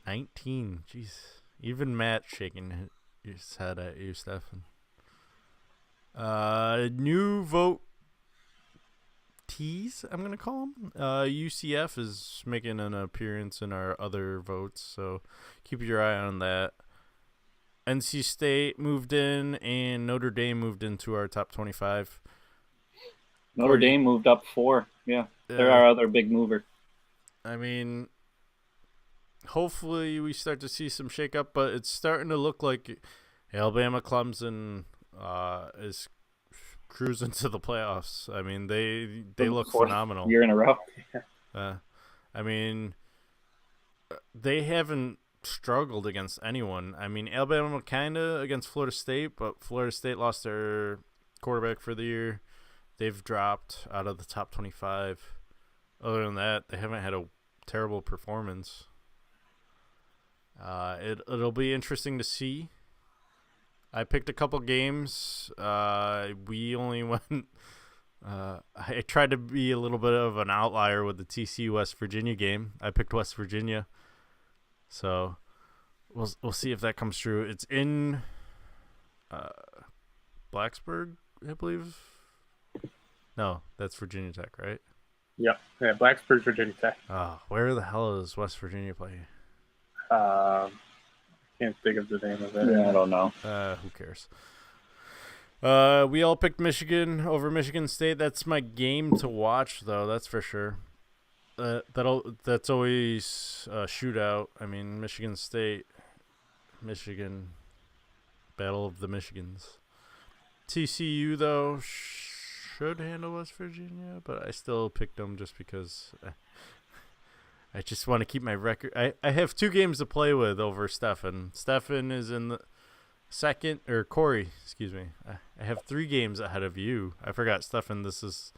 19. Jeez. Even Matt shaking his head at you, Steffan. New vote teas, I'm going to call them. UCF is making an appearance in our other votes, so keep your eye on that. NC State moved in, and Notre Dame moved into our top 25. Notre Dame moved up 4. Yeah, they're our other big mover. I mean, hopefully we start to see some shakeup, but it's starting to look like Alabama, Clemson is cruising to the playoffs. I mean, they look phenomenal. Year in a row. I mean, they haven't struggled against anyone. I mean, Alabama kind of against Florida State, but Florida State lost their quarterback for the year. They've dropped out of the top 25. Other than that, they haven't had a terrible performance. It'll be interesting to see. I picked a couple games. We only went. I tried to be a little bit of an outlier with the TCU West Virginia game. I picked West Virginia, so we'll see if that comes true. It's in Blacksburg, I believe. No, that's Virginia Tech, right? Yeah, Blacksburg, Virginia Tech. Oh, where the hell is West Virginia playing? Can't think of the name of it. Yeah, I don't know. Who cares? We all picked Michigan over Michigan State. That's my game to watch, though. That's for sure. That's always a shootout. I mean, Michigan State Michigan. Battle of the Michigans. TCU, though, should handle West Virginia, but I still picked them just because I just want to keep my record. I have 2 games to play with over Steffan. Steffan is in the second, or Corey, excuse me. I have 3 games ahead of you. I forgot, Steffan, this is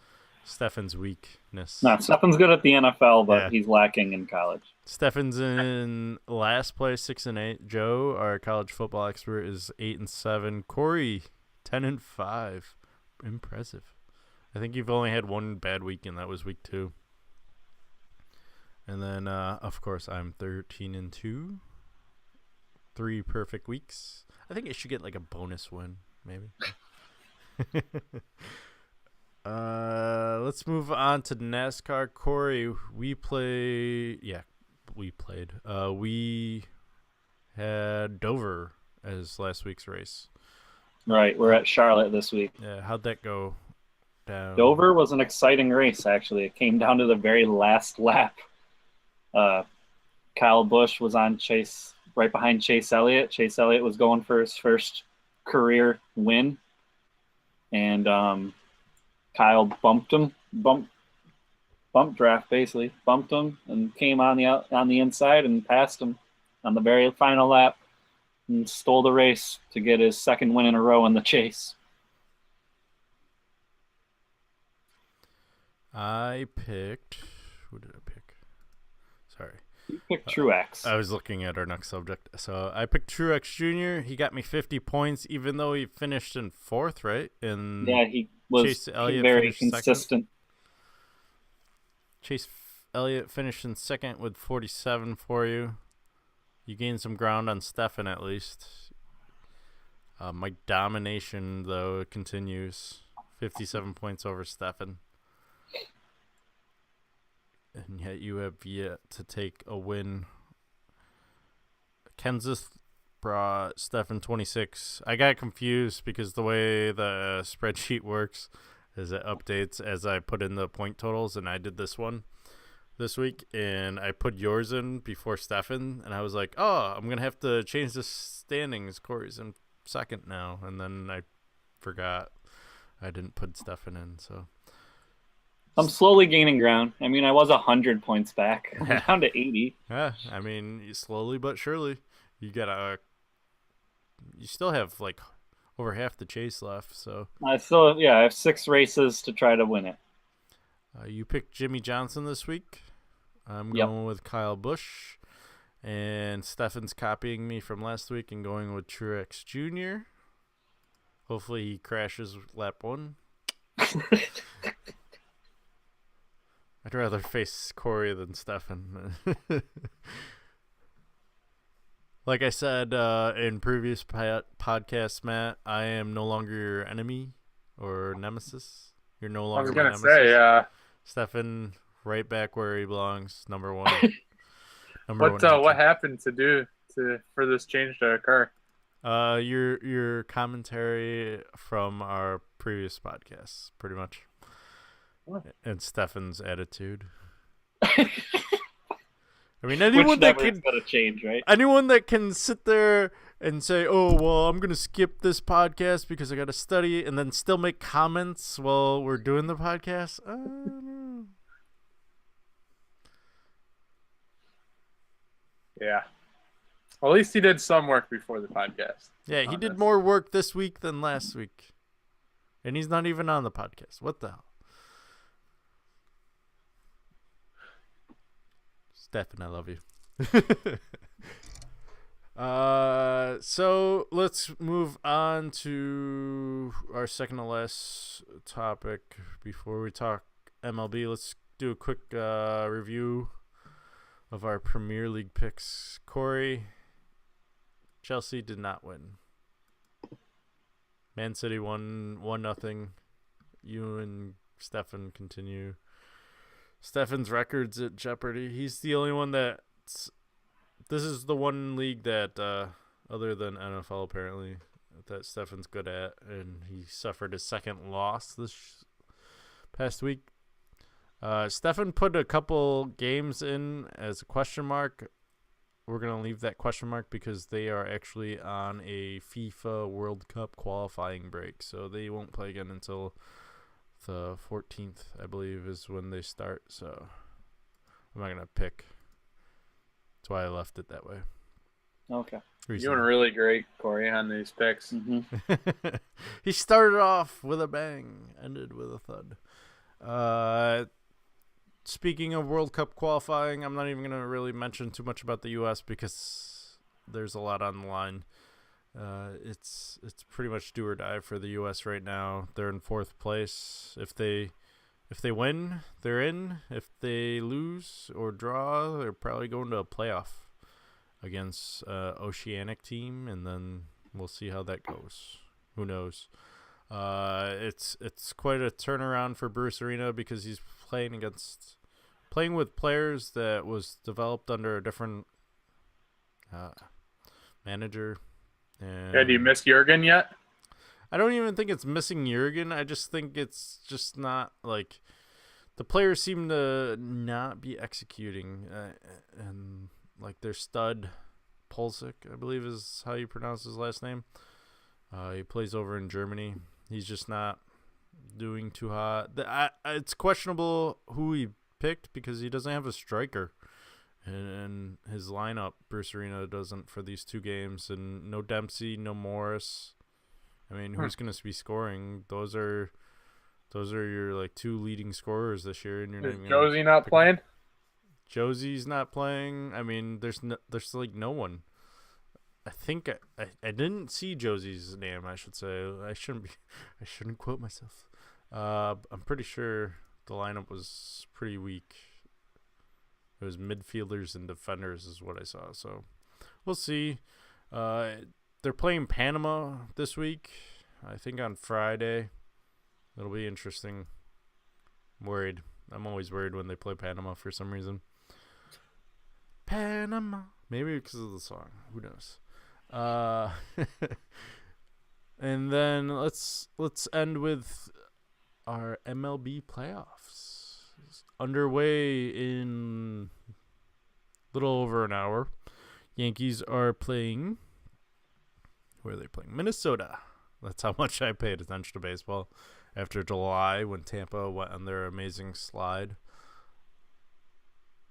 Steffan's weakness. No, Steffan's good at the NFL, but he's lacking in college. Steffan's in last place, 6-8. Joe, our college football expert, is 8-7. Corey, 10-5. Impressive. I think you've only had 1 bad week, and that was week 2. And then, of course, I'm 13-2. 3 perfect weeks. I think I should get like a bonus win, maybe. Let's move on to NASCAR. Corey, we played. We had Dover as last week's race. Right, we're at Charlotte this week. Yeah, how'd that go down? Dover was an exciting race, actually. It came down to the very last lap. Kyle Busch was on Chase, right behind Chase Elliott. Chase Elliott was going for his first career win, and Kyle bumped him, bump draft basically, bumped him, and came on the inside and passed him on the very final lap, and stole the race to get his 2nd win in a row in the chase. I picked. Who did I pick? Sorry. You picked Truex. I was looking at our next subject. So I picked Truex Jr. He got me 50 points, even though he finished in 4th, right? And yeah, he was Chase Elliott very consistent. Chase Elliott finished in 2nd with 47 for you. You gained some ground on Steffan at least. My domination, though, continues. 57 points over Steffan. And yet you have yet to take a win. Kansas brought Steffan 26. I got confused because the way the spreadsheet works is it updates as I put in the point totals, and I did this one this week, and I put yours in before Steffan, and I was like, oh, I'm going to have to change the standings. Corey's in 2nd now, and then I forgot I didn't put Steffan in, so... I'm slowly gaining ground. I mean, I was 100 points back. I'm down to 80. Yeah, I mean, slowly but surely. You still have like over half the chase left, so. I have 6 races to try to win it. You picked Jimmy Johnson this week. I'm going with Kyle Busch, and Steffan's copying me from last week and going with Truex Jr. Hopefully he crashes lap 1. I'd rather face Corey than Steffan. Like I said in previous podcasts, Matt, I am no longer your enemy or nemesis. You're no longer my nemesis. I was going to say, Steffan, right back where he belongs, number 1. What happened for this change to occur? Your commentary from our previous podcasts, pretty much. What? And Steffan's attitude. I mean, anyone that can change, right? Anyone that can sit there and say, "Oh, well, I'm gonna skip this podcast because I got to study," and then still make comments while we're doing the podcast. Yeah. Well, at least he did some work before the podcast. Yeah, he did more work this week than last week, and he's not even on the podcast. What the hell? Steffan, I love you. So let's move on to our second to last topic before we talk MLB. Let's do a quick review of our Premier League picks. Corey, Chelsea did not win. Man City won 1-0. You and Steffan continue. Steffan's record's at jeopardy. He's the only one this is the one league that, other than NFL apparently, that Steffan's good at, and he suffered his 2nd loss this past week. Steffan put a couple games in as a question mark. we're going to leave that question mark because they are actually on a FIFA World Cup qualifying break. So they won't play again until the 14th, I believe, is when they start. So I'm not going to pick. That's why I left it that way. Okay. You're doing really great, Corey, on these picks. Mm-hmm. He started off with a bang, ended with a thud. Speaking of World Cup qualifying, I'm not even going to really mention too much about the U.S. because there's a lot on the line. It's pretty much do or die for the U.S. right now. They're in 4th place. If they win, they're in. If they lose or draw, they're probably going to a playoff against Oceanic team, and then we'll see how that goes. Who knows? It's quite a turnaround for Bruce Arena because he's playing with players that was developed under a different manager. And Yeah, do you miss Jurgen yet? I don't even think it's missing Jurgen. I just think it's just not like the players seem to not be executing, and like their stud Pulisic, I believe is how you pronounce his last name. He plays over in Germany. He's just not doing too hot. It's questionable who he picked because he doesn't have a striker, and his lineup, Bruce Arena, doesn't for these 2 games. And no Dempsey, no Morris. I mean, who's going to be scoring? Those are your like 2 leading scorers this year. And you're Is Josie not playing? Josie's not playing. I mean, there's like no one. I think I didn't see Josie's name. I should say I shouldn't quote myself. I'm pretty sure the lineup was pretty weak. It was midfielders and defenders is what I saw. So we'll see. They're playing Panama this week. I think on Friday. It'll be interesting. I'm worried. I'm always worried when they play Panama for some reason. Panama. Maybe because of the song. Who knows? And then let's end with our MLB playoffs. It's underway in a little over an hour. Yankees are playing. Where are they playing? Minnesota. That's how much I paid attention to baseball after July when Tampa went on their amazing slide.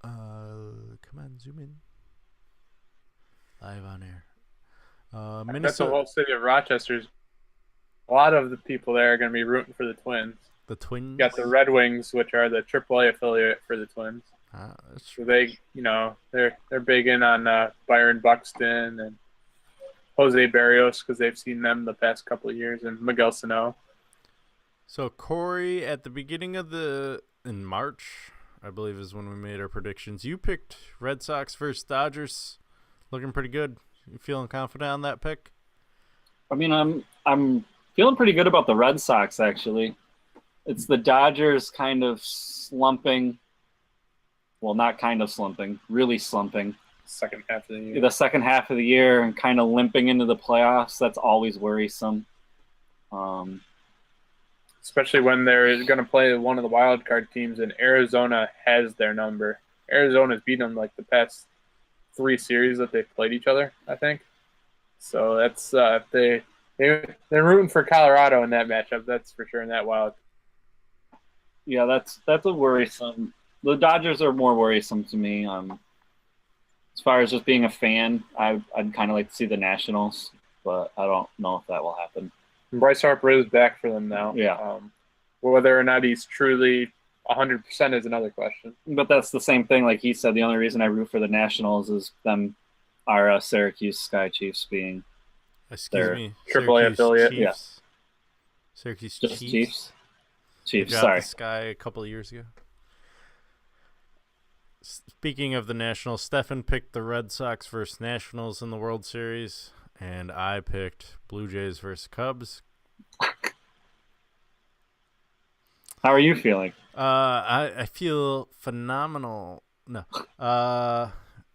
Come on, zoom in. Live on air. That's Minnesota. the whole city of Rochester's. A lot of the people there are going to be rooting for the Twins. The Twins. You got the Red Wings, which are the AAA affiliate for the Twins. That's So they, they're big in on Byron Buxton and Jose Barrios because they've seen them the past couple of years, and Miguel Sano. So Corey, at the beginning of in March, I believe is when we made our predictions. You picked Red Sox versus Dodgers, looking pretty good. You feeling confident on that pick? I mean, I'm feeling pretty good about the Red Sox, actually. It's the Dodgers kind of slumping. Well, not kind of slumping, really slumping. Second half of the year. The second half of the year and kind of limping into the playoffs. That's always worrisome. Especially when they're going to play one of the wild card teams, and Arizona has their number. Arizona's beaten them like the past 3 series that they've played each other, I think. So that's they're rooting for Colorado in that matchup. That's for sure in that wild. Yeah, that's a worrisome. The Dodgers are more worrisome to me. As far as just being a fan, I'd kind of like to see the Nationals, but I don't know if that will happen. And Bryce Harper is back for them now. Yeah. Whether or not he's truly 100% is another question. But that's the same thing. Like he said, the only reason I root for the Nationals is them, our Syracuse Sky Chiefs being Excuse me. AAA affiliate. Yeah. Syracuse just Chiefs. Chiefs. Chiefs, They got sorry. the Sky a couple of years ago. Speaking of the Nationals, Steffan picked the Red Sox versus Nationals in the World Series, and I picked Blue Jays versus Cubs. How are you feeling? I feel phenomenal. No.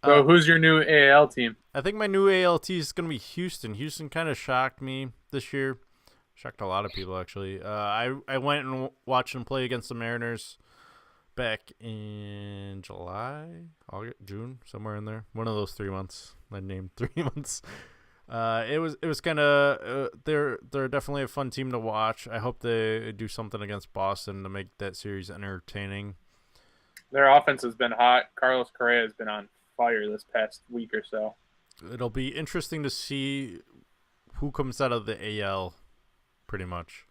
So who's your new AL team? I think my new ALT is going to be Houston. Houston kind of shocked me this year. Shocked a lot of people, actually. I went and watched them play against the Mariners. back in July, August, June, somewhere in there. One of those 3 months. I named 3 months. It was kind of they're definitely a fun team to watch. I hope they do something against Boston to make that series entertaining. Their offense has been hot. Carlos Correa has been on fire this past week or so. It'll be interesting to see who comes out of the AL, pretty much.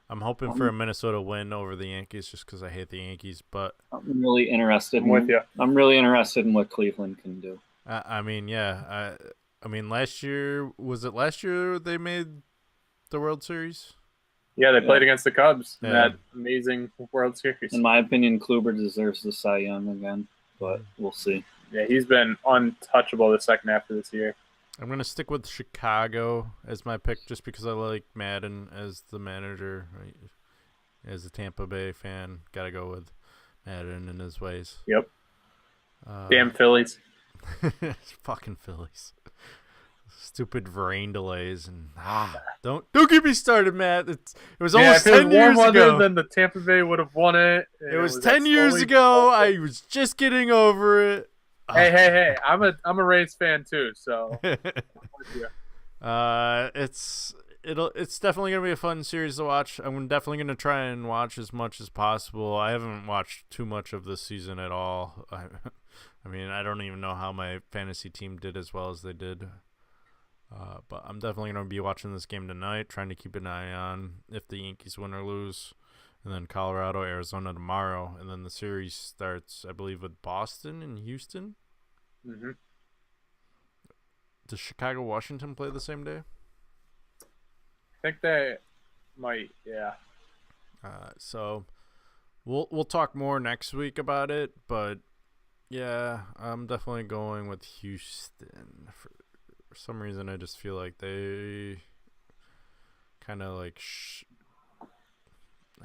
I'm hoping for a Minnesota win over the Yankees just because I hate the Yankees, but I'm really interested. with you. I'm really interested in what Cleveland can do. I mean, yeah. I mean, last year they made the World Series? Yeah, they played against the Cubs in Yeah. that amazing World Series. In my opinion, Kluber deserves the Cy Young again, but we'll see. Yeah, he's been untouchable the second half of this year. I'm going to stick with Chicago as my pick just because I like Madden as the manager. As a Tampa Bay fan, got to go with Madden and his ways. Yep. Damn Phillies. Fucking Phillies. Stupid rain delays and don't get me started, Matt. It was almost 10 years ago. Then the Tampa Bay would have won it. It was 10 years ago. I was just getting over it. Hey! I'm a Rays fan too, so. It's definitely gonna be a fun series to watch. I'm definitely gonna try and watch as much as possible. I haven't watched too much of this season at all. I mean, I don't even know how my fantasy team did as well as they did. But I'm definitely gonna be watching this game tonight, trying to keep an eye on if the Yankees win or lose. And then Colorado, Arizona tomorrow. And then the series starts, I believe, with Boston and Houston. Mm-hmm. Does Chicago, Washington play the same day? I think they might, yeah. So we'll talk more next week about it. But, yeah, I'm definitely going with Houston. For some reason, I just feel like they kind of like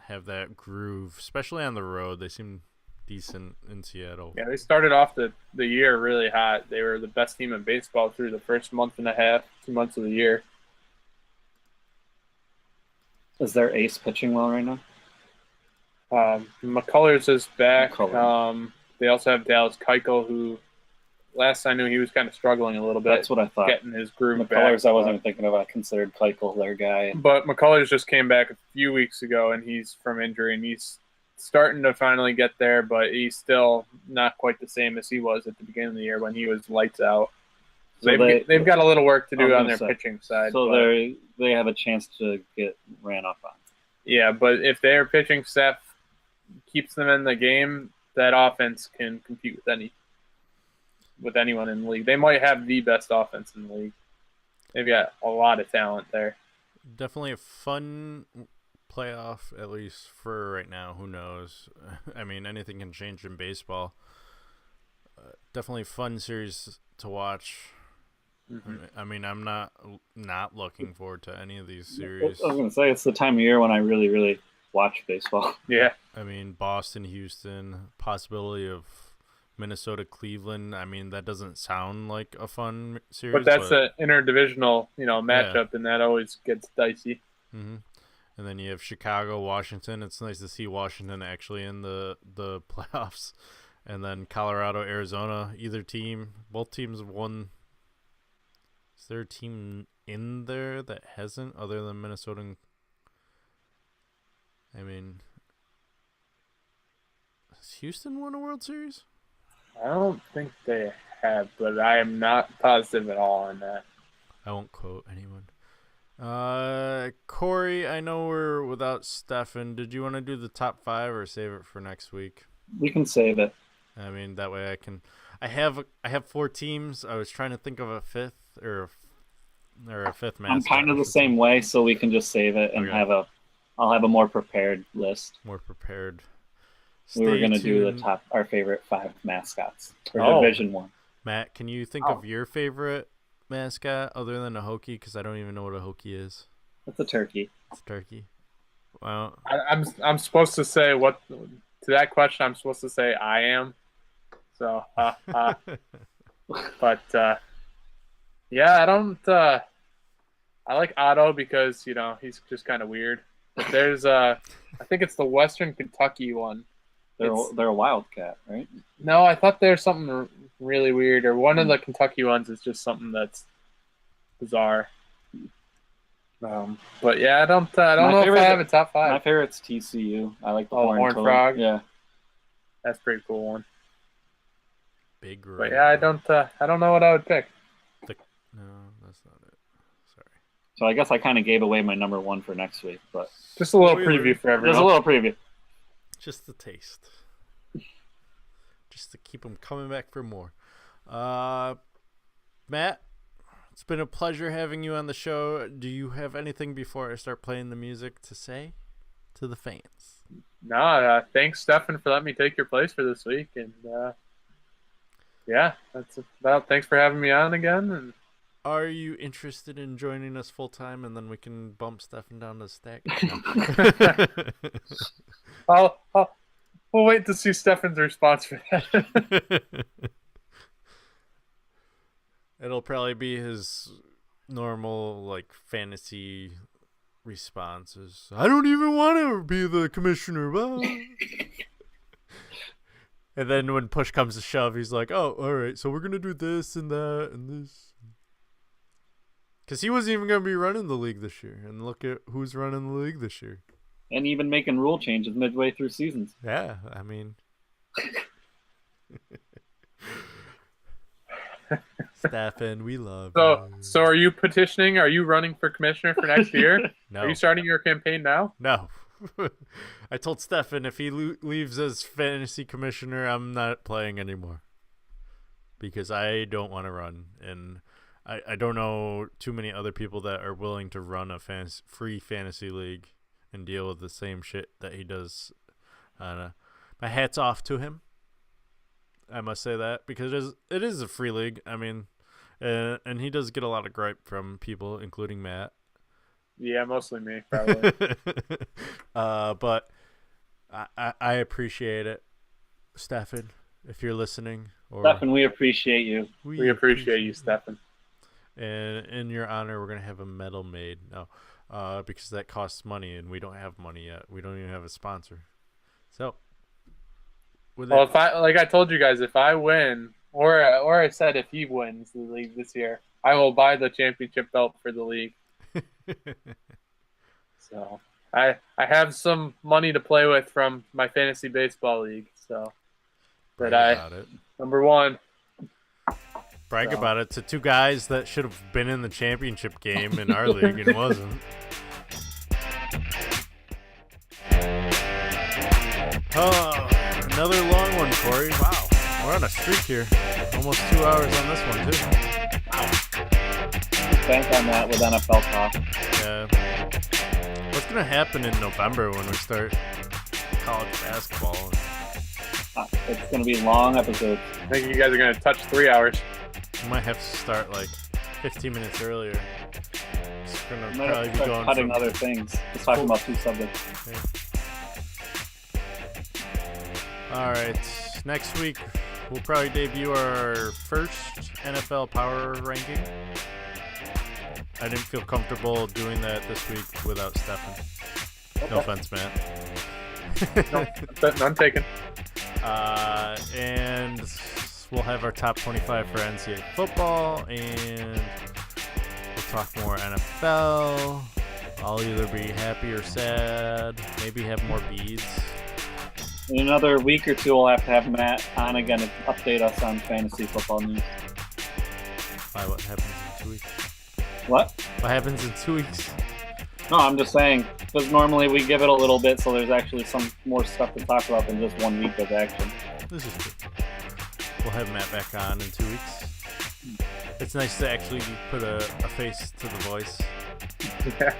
have that groove, especially on the road. They seem decent in Seattle. Yeah, they started off the year really hot. They were the best team in baseball through the first month and a half, 2 months of the year. Is their ace pitching well right now? McCullers is back. McCullers. They also have Dallas Keuchel, who last I knew he was kind of struggling a little bit. That's what I thought. Getting his groove McCullers, back. I wasn't even thinking about. I considered Keuchel their guy. But McCullers just came back a few weeks ago, and he's from injury, and he's starting to finally get there, but he's still not quite the same as he was at the beginning of the year when he was lights out. So they've got a little work to do on their pitching side. So they have a chance to get ran up on. Yeah, but if their pitching staff keeps them in the game, that offense can compete with anyone in the league. They might have the best offense in the league. They've got a lot of talent there. Definitely a fun playoff, at least for right now. Who knows? I mean, anything can change in baseball. Definitely a fun series to watch. Mm-hmm. I mean, I'm not looking forward to any of these series. I was going to say, it's the time of year when I really, really watch baseball. Yeah. I mean, Boston, Houston, possibility of Minnesota, Cleveland. I mean, that doesn't sound like a fun series. But that's an interdivisional, matchup, and that always gets dicey. Mm-hmm. And then you have Chicago, Washington. It's nice to see Washington actually in the playoffs. And then Colorado, Arizona. Both teams have won. Is there a team in there that hasn't, other than Minnesota? I mean, has Houston won a World Series? I don't think they have, but I am not positive at all on that. I won't quote anyone. Corey, I know we're without Steffan. Did you want to do the top 5 or save it for next week? We can save it. I mean, that way I can. I have 4 teams. I was trying to think of a fifth or a fifth mascot. I'm kind of the same way, so we can just save it and Okay. I'll have a more prepared list. More prepared. We were going to do our favorite 5 mascots for Division 1. Matt, can you think of your favorite mascot other than a Hokie? Because I don't even know what a Hokie is. It's a turkey. It's a turkey. Well, I'm supposed to say what to that question. I'm supposed to say I am. So, but yeah, I don't. I like Otto because he's just kind of weird. But there's I think it's the Western Kentucky one They're a Wildcat, right? No, I thought there's something really weird, or one of the Kentucky ones is just something that's bizarre. But yeah, I don't know if I have a top 5. My favorite's TCU. I like the Horned Frog. Yeah, that's a pretty cool one. Big. But yeah, I don't know what I would pick. No, that's not it. Sorry. So I guess I kind of gave away my number 1 for next week, but just a little preview for everyone. Just a little preview. Just the taste. Just to keep them coming back for more. Matt, it's been a pleasure having you on the show. Do you have anything before I start playing the music to say to the fans? No, thanks, Steffan, for letting me take your place for this week. And yeah, that's about. Thanks for having me on again. And are you interested in joining us full time, and then we can bump Steffan down to stack? We'll wait to see Steffan's response for that. It'll probably be his normal, like, fantasy responses. I don't even want to be the commissioner. And then when push comes to shove, he's like, oh, all right, so we're going to do this and that and this. Because he wasn't even going to be running the league this year. And look at who's running the league this year. And even making rule changes midway through seasons. Yeah, I mean... Steffan, we love you. So are you petitioning? Are you running for commissioner for next year? No. Are you starting your campaign now? No. I told Steffan if he leaves as fantasy commissioner, I'm not playing anymore. Because I don't want to run. And I don't know too many other people that are willing to run a free fantasy league and deal with the same shit that he does. My hat's off to him. I must say that, because it is a free league. I mean, and he does get a lot of gripe from people, including Matt. Yeah, mostly me, probably. But I appreciate it, Steffan, if you're listening. Steffan, we appreciate you. We appreciate you, Steffan. And in your honor, we're gonna have a medal made. No, because that costs money, and we don't have money yet. We don't even have a sponsor. So. Well, if I told you guys, if I win, or I said if he wins the league this year, I will buy the championship belt for the league. So I have some money to play with from my fantasy baseball league. So number 1. Brag about it to 2 guys that should have been in the championship game in our league and wasn't. Oh. Another long one, Corey. Wow. We're on a streak here. Almost 2 hours on this one, too. Wow. Bank on that with NFL talk. Yeah. What's going to happen in November when we start college basketball? It's going to be long episodes. I think you guys are going to touch 3 hours. We might have to start like 15 minutes earlier. It's going to probably be going cutting other things. Just talking about 2 subjects. Okay. All right, next week we'll probably debut our first NFL power ranking. I didn't feel comfortable doing that this week without Steffan. No offense, Matt. No, none taken. And we'll have our top 25 for NCAA football, and we'll talk more NFL. I'll either be happy or sad, maybe have more beads. In another week or 2, we'll have to have Matt on again to update us on fantasy football news. Why, what happens in 2 weeks? What? What happens in 2 weeks? No, I'm just saying, because normally we give it a little bit, so there's actually some more stuff to talk about than just 1 week of action. This is true. We'll have Matt back on in 2 weeks. It's nice to actually put a face to the voice. Yeah.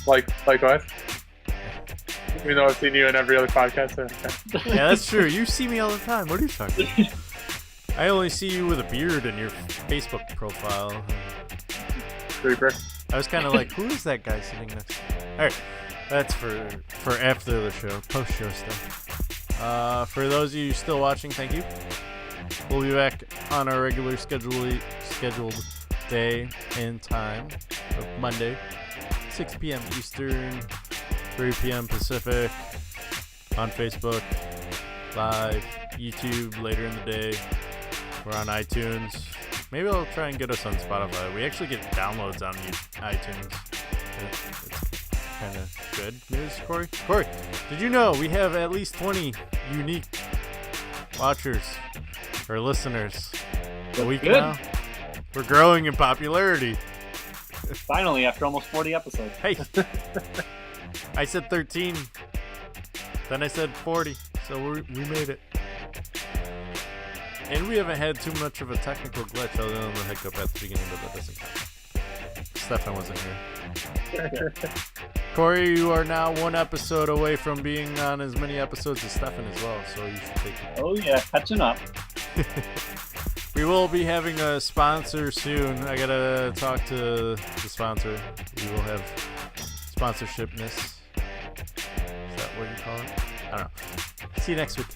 Like what? Even though I've seen you in every other podcast. Yeah, that's true. You see me all the time. What are you talking about? I only see you with a beard in your Facebook profile. Creeper. I was kind of like, who is that guy sitting next to me? All right, that's for after the show, post-show stuff. For those of you still watching, thank you. We'll be back on our regular scheduled day and time of Monday, 6 p.m. Eastern, 3 p.m. Pacific, on Facebook, live, YouTube later in the day. We're on iTunes. Maybe I'll try and get us on Spotify. We actually get downloads on iTunes. It's kind of good news, Corey. Corey, did you know we have at least 20 unique watchers or listeners a week now? We're growing in popularity. Finally, after almost 40 episodes. Hey, I said 13, then I said 40, so we made it. And we haven't had too much of a technical glitch other than the hiccup at the beginning, but that doesn't count. Steffan wasn't here. Corey, you are now one episode away from being on as many episodes as Steffan as well, so you should take it. Oh yeah, catching up. We will be having a sponsor soon. I gotta talk to the sponsor. We will have sponsorshipness. Is that what you call it? I don't know. See you next week.